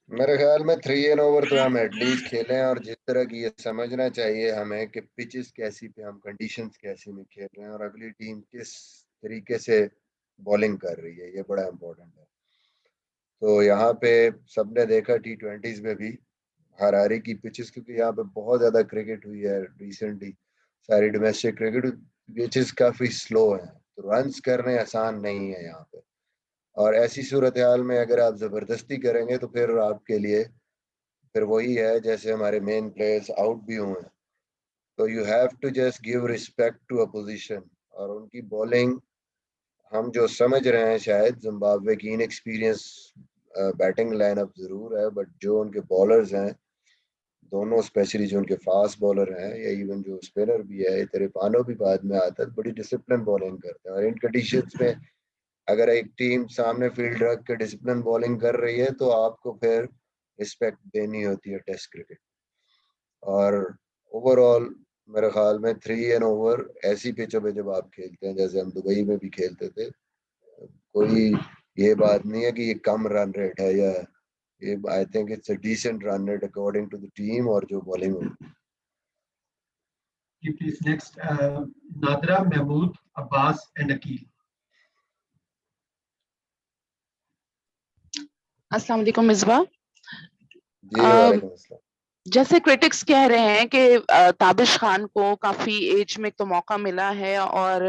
मेरे ख्याल में 3 एंड ओवर तो हम एटलीस्ट खेलें, और जिस तरह की ये समझना चाहिए हमें कि पिचेस कैसी पे हम कंडीशंस कैसी में खेल रहे हैं और अगली टीम किस तरीके से बॉलिंग कर रही है, ये बड़ा इम्पोर्टेंट है। तो यहाँ पे सबने देखा T20s में भी हरारे की पिचेस, क्योंकि यहाँ पे बहुत ज्यादा क्रिकेट हुई है रिसेंटली, सारी डोमेस्टिक क्रिकेट पिचेस काफी स्लो हैं, तो रन्स करने आसान नहीं है यहाँ पे। और ऐसी सूरत हाल में अगर आप जबरदस्ती करेंगे तो फिर आपके लिए फिर वही है जैसे हमारे मेन प्लेयर्स आउट भी हुए हैं, तो you have to just give respect to opposition. और उनकी बॉलिंग हम जो समझ रहे हैं, शायद जिम्बाब्वे की इनएक्सपीरियंस बैटिंग लाइनअप जरूर है, बट जो उनके बॉलर्स हैं दोनों, स्पेशली जो उनके फास्ट बॉलर हैं या इवन जो स्पिनर भी है, तेरेपानो भी बाद में आता है, बड़ी डिसिप्लिन बॉलिंग करते हैं। और इन कंडीशंस में अगर एक टीम सामने फील्ड रख के डिसिप्लिन बॉलिंग कर रही है तो आपको फिर रिस्पेक्ट देनी होती है टेस्ट क्रिकेट। और ओवरऑल मेरे ख्याल में 3 एंड ओवर ऐसी पिचों पे जब आप खेलते हैं, जैसे हम दुबई में भी खेलते थे, कोई ये बात नहीं है कि ये कम रन रेट है, या ये I think it's a decent run rate according to the team और जो बॉलिंग होती है। Please next, Nadra, Mahmood, Abbas and Akil. अस्सलाम वालेकुम मिसबा। जी वालेकुम अस्सलाम। जैसे क्रिटिक्स कह रहे हैं कि ताबिश खान को काफी एज में तो मौका मिला है और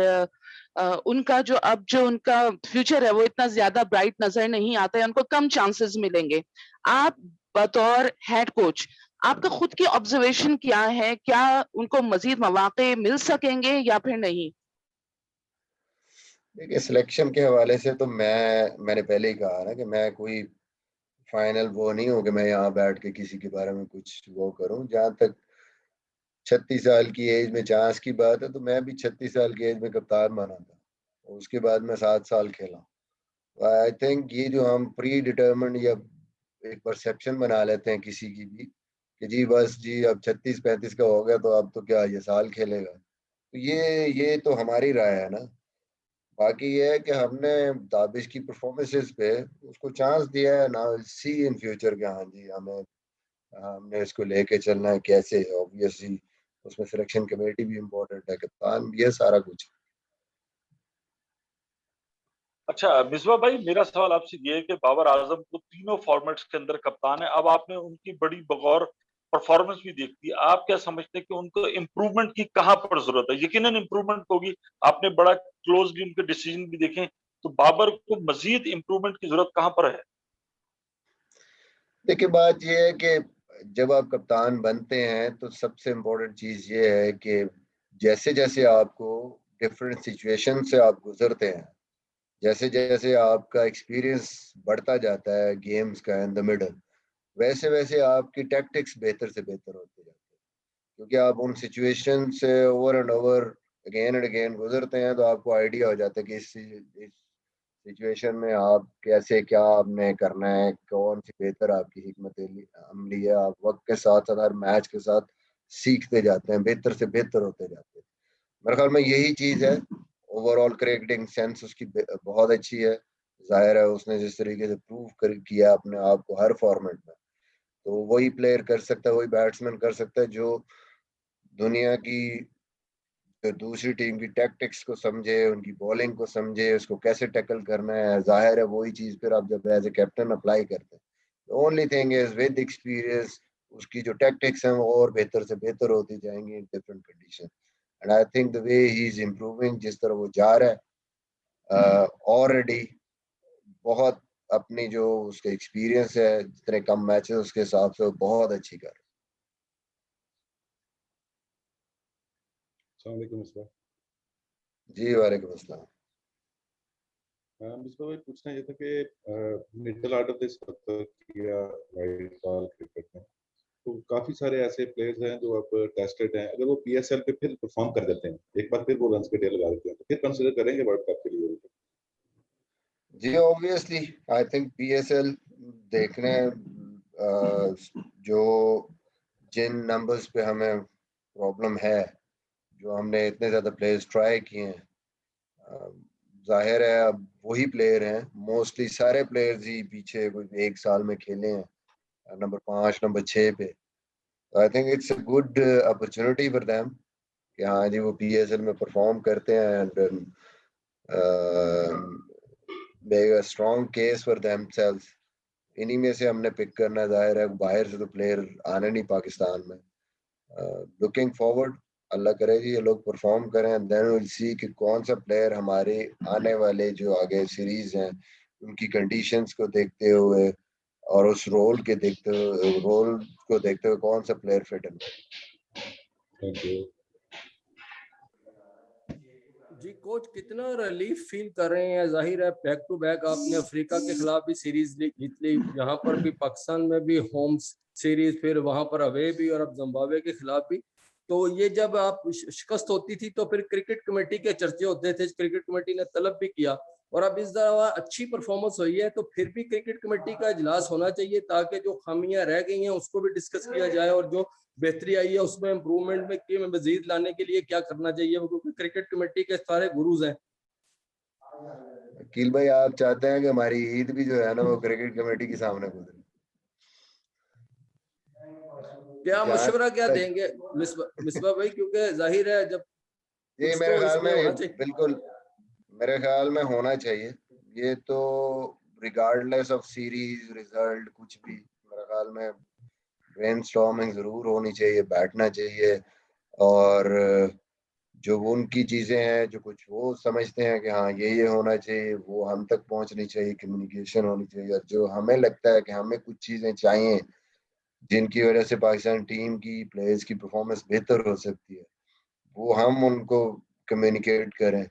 उनका जो उनका फ्यूचर है वो इतना ज्यादा ब्राइट नजर नहीं आता है, उनको कम चांसेस मिलेंगे। आप बतौर हेड कोच, आपका खुद की ऑब्जर्वेशन क्या है? क्या उनको मजीद मौके मिल सकेंगे या फिर नहीं? देखिए, सिलेक्शन के हवाले से तो मैंने पहले ही कहा ना कि मैं कोई फाइनल वो नहीं हूँ कि मैं यहाँ बैठ के किसी के बारे में कुछ वो करूँ। जहाँ तक 36 साल की एज में चांस की बात है, तो मैं भी 36 साल की एज में कप्तान बना था, और उसके बाद मैं 7 साल खेला। आई थिंक ये जो हम प्री डिटर्मिन्ड या एक परसेप्शन बना लेते हैं किसी की भी कि जी बस जी अब 36-35 का हो गया तो अब तो क्या ये साल खेलेगा, तो ये तो हमारी राय है ना। बाकी ये है कि हमने दाबिश की परफॉर्मेंसेस पे उसको चांस दिया है ना, सी इन फ्यूचर के हाँ जी हमने इसको लेके चलना है कैसे। ऑब्वियसली उसमें सिलेक्शन कमेटी भी इम्पोर्टेंट है, कप्तान भी है, सारा कुछ। अच्छा मिसबा भाई, मेरा सवाल आपसे ये है कि बाबर आजम को तीनों फॉर्मेट्स के अंदर कप्तान है, अब आपने उनकी बड़ी बगौर परफॉर्मेंस भी देखती है, आप क्या समझते हैं कि उनको इम्प्रूवमेंट की कहाँ पर जरूरत है? यकीनन इम्प्रूवमेंट होगी, आपने बड़ा क्लोजली उनके डिसीजन भी देखे, तो बाबर को मजीद इम्प्रूवमेंट की जरूरत कहाँ पर है? देखिए बात ये है कि जब आप कप्तान बनते हैं तो सबसे इम्पोर्टेंट चीज ये है कि जैसे जैसे आपको डिफरेंट सिचुएशन से आप गुजरते हैं, जैसे जैसे आपका एक्सपीरियंस बढ़ता जाता है गेम्स का इन द मिडल, वैसे वैसे आपकी टैक्टिक्स बेहतर से बेहतर होते जाते हैं, क्योंकि आप उन सिचुएशन से over and over again and again गुजरते हैं, तो आपको आइडिया हो जाता है कि इस सिचुएशन में आप कैसे क्या आपने करना है, कौन सी बेहतर आपकी हिकमत अमली है। आप वक्त के साथ साथ हर मैच के साथ सीखते जाते हैं, बेहतर से बेहतर होते जाते हैं। मेरे ख्याल में यही चीज है। ओवरऑल क्रिकेटिंग सेंस उसकी बहुत अच्छी है। जाहिर है उसने जिस तरीके से प्रूव कर किया अपने आप को हर फॉर्मेट में, तो वही प्लेयर कर सकता है, वही बैट्समैन कर सकता है जो दुनिया की जो दूसरी टीम की टैक्टिक्स को समझे, उनकी बॉलिंग को समझे, उसको कैसे टैकल करना है। जाहिर है वही चीज फिर आप जब एज ए कैप्टन अप्लाई करते हैं, only thing is with experience उसकी जो टैक्टिक्स हैं वो और बेहतर से बेहतर होती जाएंगी in different condition. And I think the way he is improving, जिस तरह वो जा रहा है ऑलरेडी बहुत अपनी जो उसका एक्सपीरियंस है, जितने कम मैचेस उसके हिसाब से वो बहुत अच्छी कर रहा है। अस्सलाम वालेकुम मिसबा। जी वालेकुम अस्सलाम। मिसबा भाई पूछना ये था कि मिडिल ऑर्डर ਦੇ ਸਤਰ किया वाइट बॉल क्रिकेट में, तो काफी सारे ऐसे प्लेयर्स हैं जो अब टेस्टेड हैं, अगर वो पीएसएल पे फिर परफॉर्म कर देते हैं, एक बार फिर वो रन पे लगा देते हैं, तो फिर कंसीडर करेंगे वर्ल्ड कप के लिए? जी ऑब्वियसली आई थिंक पीएसएल देखने जो जिन नंबर्स पे हमें प्रॉब्लम है, जो हमने इतने ज्यादा प्लेयर्स ट्राई किए हैं, जाहिर है अब वही प्लेयर हैं, मोस्टली सारे प्लेयर्स ही पीछे कोई एक साल में खेले हैं नंबर 5 नंबर 6 पे। आई think it's a good opportunity for them कि हाँ जी वो पीएसएल में परफॉर्म करते हैं and make a strong case for themselves. इन्हीं में से हमने पिक करना है। जाहिर है बाहर से तो प्लेयर आने नहीं पाकिस्तान में। लुकिंग फॉरवर्ड, अल्लाह करे कि ये लोग परफॉर्म करें, देन विल सी कि कौन सा प्लेयर हमारे आने वाले जो आगे सीरीज हैं उनकी कंडीशंस को देखते हुए और उस रोल को देखते हुए कौन सा प्लेयर फिट है। Thank you ji. कोच कितना रिलीफ फील कर रहे हैं? जाहिर है बैक टू बैक आपने अफ्रीका के खिलाफ भी सीरीज जीत ली, यहाँ पर भी पाकिस्तान में भी होम सीरीज, फिर वहां पर अवे भी और अब जिम्बाब्वे के खिलाफ भी। तो ये जब आप शिकस्त होती थी तो फिर क्रिकेट कमेटी के चर्चे होते थे, क्रिकेट कमेटी ने तलब भी किया, और अब इस दफा अच्छी परफॉर्मेंस हुई है तो फिर भी क्रिकेट कमेटी का इजलास होना चाहिए ताकि जो खामियां रह गई हैं उसको भी डिस्कस किया जाए और जो बेहतरी आई है उसमें इम्प्रूवमेंट में मजीद लाने के लिए क्या करना चाहिए, क्योंकि क्रिकेट कमेटी के सारे गुरुज हैं। अकील भाई आप चाहते हैं कि हमारी ईद भी जो है ना वो क्रिकेट कमेटी के सामने गुजरे? क्या मशवरा क्या देंगे मिसबा भाई, क्योंकि जाहिर है जब ये मेरे ख्याल में बिल्कुल मेरे ख्याल में होना चाहिए। ये तो रिगार्डलेस ऑफ सीरीज रिजल्ट कुछ भी, मेरे ख्याल में ब्रेनस्टॉर्मिंग जरूर होनी चाहिए, बैठना चाहिए, और जो उनकी चीजें हैं जो कुछ वो समझते हैं कि हाँ ये होना चाहिए, वो हम तक पहुंचनी चाहिए, कम्युनिकेशन होनी चाहिए। और जो हमें लगता है कि हमें कुछ चीजें चाहिए जिनकी वजह से पाकिस्तान टीम की प्लेयर्स की परफॉर्मेंस बेहतर हो सकती है, वो हम उनको कम्युनिकेट करें,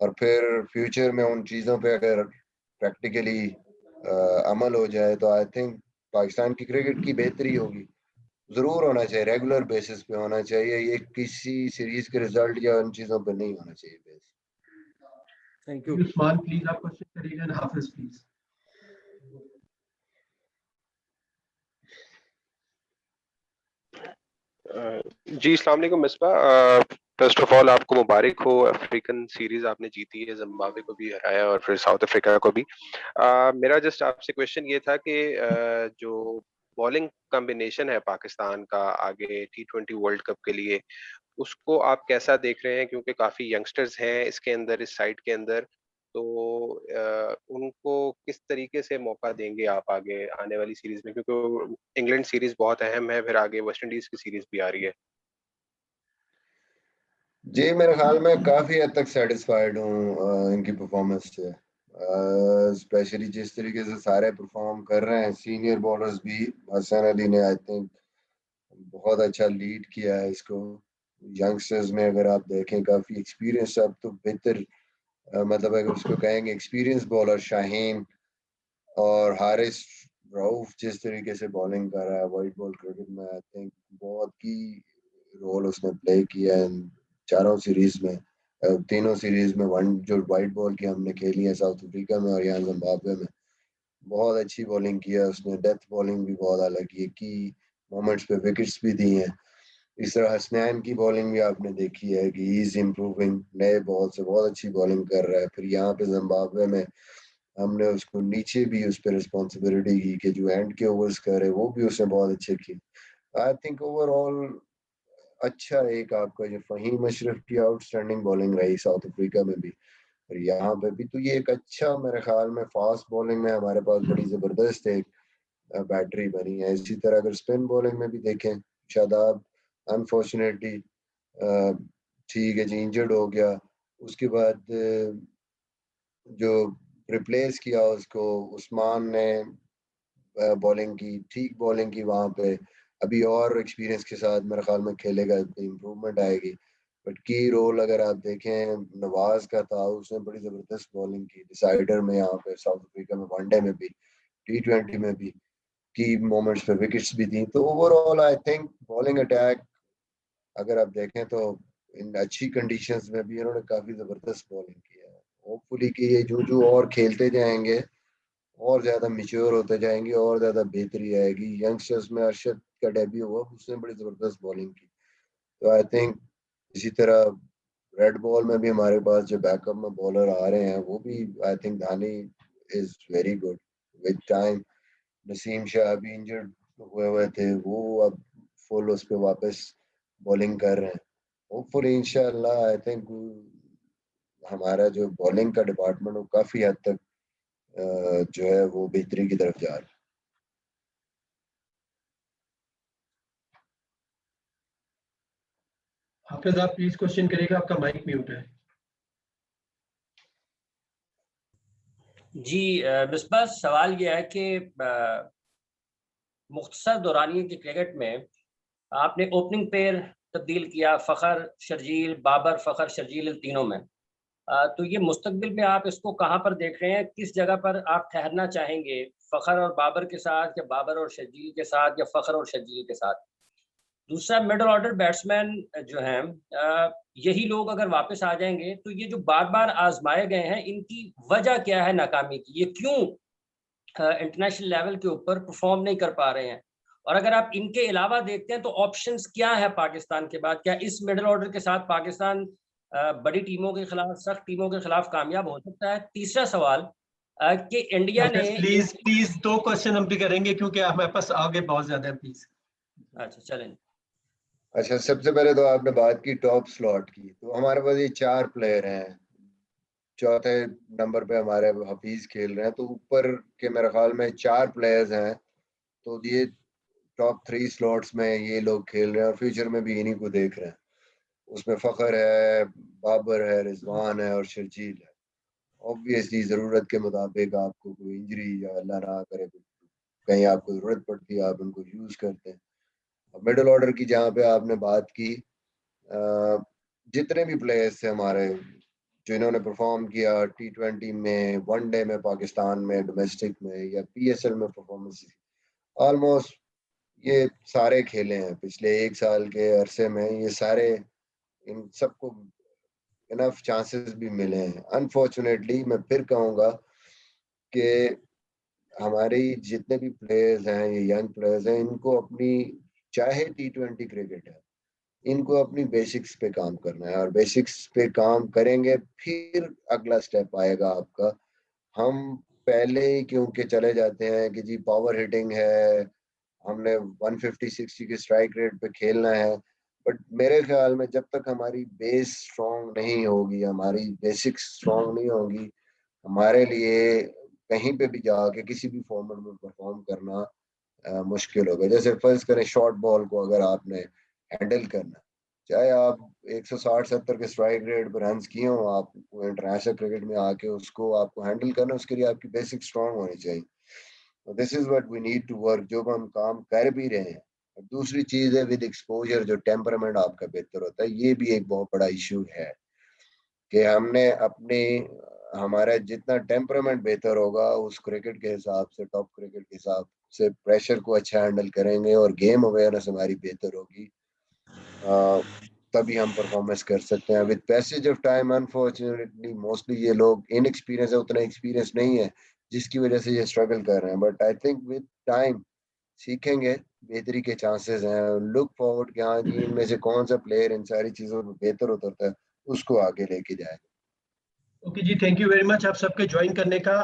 और फिर फ्यूचर में उन चीज़ों पे अगर प्रैक्टिकली अमल हो जाए तो आई थिंक पाकिस्तान की क्रिकेट की बेहतरी होगी। जरूर होना चाहिए, रेगुलर बेसिस पे होना चाहिए, ये किसी सीरीज के रिजल्ट या उन चीज़ों पे नहीं होना चाहिए base. Thank you. Usman please आप क्वेश्चन करिए, एंड हाफिज प्लीज। जी अस्सलाम वालेकुम मिसबा। फर्स्ट ऑफ ऑल आपको मुबारक हो, अफ्रीकन सीरीज आपने जीती है, जिम्बाब्वे को भी हराया और फिर साउथ अफ्रीका को भी। मेरा जस्ट आपसे क्वेश्चन ये था कि जो बॉलिंग कॉम्बिनेशन है पाकिस्तान का आगे T20 वर्ल्ड कप के लिए, उसको आप कैसा देख रहे हैं? क्योंकि काफी यंगस्टर्स हैं इसके अंदर, इस साइड के अंदर, तो उनको किस तरीके से मौका देंगे आप आगे आने वाली सीरीज में? क्योंकि इंग्लैंड सीरीज बहुत अहम है, फिर आगे वेस्ट इंडीज की सीरीज भी आ रही है। जी मेरे ख्याल में काफी हद तक सेटिस्फाइड हूँ इनकी परफॉर्मेंस से। स्पेशली जिस तरीके से सारे परफॉर्म कर रहे हैं, सीनियर बॉलर्स भी, हसन अली ने आई थिंक बहुत अच्छा लीड किया है इसको। यंगस्टर्स में अगर आप देखें काफी एक्सपीरियंस, अब तो बेहतर मतलब अगर उसको कहेंगे एक्सपीरियंस बॉलर शाहीन और हारिस रऊफ जिस तरीके से बॉलिंग कर रहा है वाइट बॉल क्रिकेट में, आई थिंक बहुत की रोल उसने प्ले किया है इन चारों सीरीज में, तीनों सीरीज में। वन जो वाइट बॉल की हमने खेली है साउथ अफ्रीका में और यहाँ जिम्बाब्वे में, बहुत अच्छी बॉलिंग किया उसने। डेथ बॉलिंग भी बहुत अलग की, की मोमेंट्स पे विकेट्स भी दी हैं। इस तरह हसनैन की बॉलिंग भी आपने देखी है कि ही इज इम्प्रूविंग, नए बॉल से बहुत अच्छी बॉलिंग कर रहा है। फिर यहाँ पे जिम्बाब्वे में हमने उसको नीचे भी उस पर रिस्पॉन्सिबिलिटी की कि जो एंड के ओवर्स करे वो भी उसने बहुत अच्छे किए। आई थिंक ओवरऑल अच्छा एक आपका जो फहीम अशरफ की आउटस्टैंडिंग बॉलिंग रही साउथ अफ्रीका में भी और यहाँ पे भी, तो ये एक अच्छा मेरे ख्याल में फास्ट बॉलिंग में हमारे पास बड़ी जबरदस्त एक बैटरी बनी है। इसी तरह अगर स्पिन बॉलिंग में भी देखें, शादाब अनफॉर्चुनेटली ठीक है जी इंजर्ड हो गया, उसके बाद जो रिप्लेस किया उसको उस्मान ने बॉलिंग की, ठीक बॉलिंग की वहाँ पे। अभी और एक्सपीरियंस के साथ मेरे ख्याल में खेलेगा, इम्प्रूवमेंट आएगी। बट की रोल अगर आप देखें नवाज का था, उसने बड़ी ज़बरदस्त बॉलिंग की डिसाइडर में यहाँ पे साउथ अफ्रीका में, वनडे में भी, T20 में भी, की मोमेंट्स पे विकेट्स भी दी। तो overall I think bowling attack अगर आप देखें तो इन अच्छी कंडीशंस में भी इन्होंने काफ़ी ज़बरदस्त बॉलिंग की है। होपफुली कि ये जो और खेलते जाएंगे और ज़्यादा मैच्योर होते जाएंगे और ज़्यादा बेहतरी आएगी। यंगस्टर्स में अरशद का डेब्यू हुआ, उसने बड़ी ज़बरदस्त बॉलिंग की। तो आई थिंक इसी तरह रेड बॉल में भी हमारे पास जो बैकअप में बॉलर आ रहे हैं वो भी I think Dhani is very good with time. Naseem Shah अभी इंजर्ड हुए थे, वो अब फुल उस पे वापस बॉलिंग कर रहे हैं। होपफुली इंशाल्लाह आई थिंक हमारा जो बॉलिंग का डिपार्टमेंट वो काफ़ी हद तक जो है वो बेहतरी की तरफ जा रहा है। हाफिज आप प्लीज क्वेश्चन करेगा, आपका माइक म्यूट है। जी मिसबा, सवाल यह है कि मुख्तसर दौरानिए की क्रिकेट में आपने ओपनिंग पेयर तब्दील किया, फ़खर शर्जील, बाबर फ़खर शर्जील, इन तीनों में। तो ये मुस्तकबिल में आप इसको कहाँ पर देख रहे हैं, किस जगह पर आप ठहरना चाहेंगे, फ़खर और बाबर के साथ या बाबर और शर्जील के साथ या फ़खर और शर्जील के साथ? दूसरा, मिडल ऑर्डर बैट्समैन जो हैं यही लोग अगर वापस आ जाएंगे तो ये जो बार बार आजमाए गए हैं इनकी वजह क्या है नाकामी की, ये क्यों इंटरनेशनल लेवल के ऊपर परफॉर्म नहीं कर पा रहे हैं? और अगर आप इनके अलावा देखते हैं तो ऑप्शंस क्या है पाकिस्तान के बाद? क्या इस मिडल ऑर्डर के साथ पाकिस्तान बड़ी टीमों के खिलाफ, सख्त टीमों के खिलाफ कामयाब हो सकता है? तीसरा सवाल कि इंडिया ने प्लीज 2 क्वेश्चन हम भी करेंगे क्योंकि हमारे पास आगे बहुत ज्यादा है, प्लीज। अच्छा चलें। अच्छा, सबसे पहले तो आपने बात की टॉप स्लॉट की, तो हमारे पास ये 4 प्लेयर हैं। चौथे नंबर पे हमारे हफीज खेल रहे हैं, तो ऊपर के मेरे ख्याल में 4 प्लेयर्स हैं। तो ये टॉप 3 स्लॉट्स में ये लोग खेल रहे हैं और फ्यूचर में भी इन्हीं को देख रहे हैं। उसमें फ़खर है, बाबर है, रिजवान है और शर्जील है। ऑब्वियसली ज़रूरत के मुताबिक आपको कोई इंजरी या अल्लाह ना करे कहीं आपको ज़रूरत पड़ती है, आप उनको यूज़ करते हैं। मिडल ऑर्डर की जहाँ पे आपने बात की, जितने भी प्लेयर्स थे हमारे जिन्होंने परफॉर्म किया T20 में, वनडे में, पाकिस्तान में, डोमेस्टिक में या PSL में परफॉर्मेंस, ऑलमोस्ट ये सारे खेले हैं पिछले 1 साल के अरसे में। ये सारे, इन सबको इनफ चांसेस भी मिले हैं। अनफॉर्चुनेटली मैं फिर कहूँगा कि हमारे जितने भी प्लेयर्स हैं, ये यंग प्लेयर्स हैं, इनको अपनी, चाहे T20 क्रिकेट है, इनको अपनी बेसिक्स पे काम करना है और बेसिक्स पे काम करेंगे फिर अगला स्टेप आएगा आपका। हम पहले ही क्योंकि चले जाते हैं कि जी पावर हिटिंग है, हमने 150-60 के स्ट्राइक रेट पे खेलना है, बट मेरे ख्याल में जब तक हमारी बेस स्ट्रॉन्ग नहीं होगी, हमारी बेसिक्स स्ट्रॉन्ग नहीं होगी, हमारे लिए कहीं पे भी जाके किसी भी फॉर्मेट में परफॉर्म करना मुश्किल होगा। जैसे फर्ज करें शॉर्ट बॉल को अगर आपने हैंडल करना, चाहे आप 160-70 के स्ट्राइक रेट पर रन किए हो, आप इंटरनेशनल क्रिकेट में आके उसको आपको हैंडल करना, उसके लिए आपकी बेसिक स्ट्रांग होनी चाहिए। This is what we need to work, जो हम काम कर भी रहे हैं। दूसरी चीज है विद एक्सपोजर, जो टेम्परामेंट आपका बेहतर होता है, ये भी एक बहुत बड़ा इशू है कि हमने अपने हमारा जितना टेम्परामेंट बेहतर होगा उस क्रिकेट के हिसाब से, टॉप क्रिकेट के हिसाब से प्रेशर को अच्छा हैंडल करेंगे और गेम अवेयरनेस हमारी बेहतर होगी, तभी हम परफॉर्मेंस कर सकते हैं। With passage of time unfortunately mostly ये लोग इनएक्सपीरियंस है, उतना एक्सपीरियंस नहीं है जिसकी वजह से ये स्ट्रगल कर रहे हैं। But I think with time सीखेंगे, बेहतरी के चांसेस हैं। लुक फॉरवर्ड कि हाँ जी इनमें से कौन सा प्लेयर इन सारी चीज़ों में बेहतर उतरता है, उसको आगे लेके जाए। Okay ji, thank you very much आप सबके ज्वाइन करने का।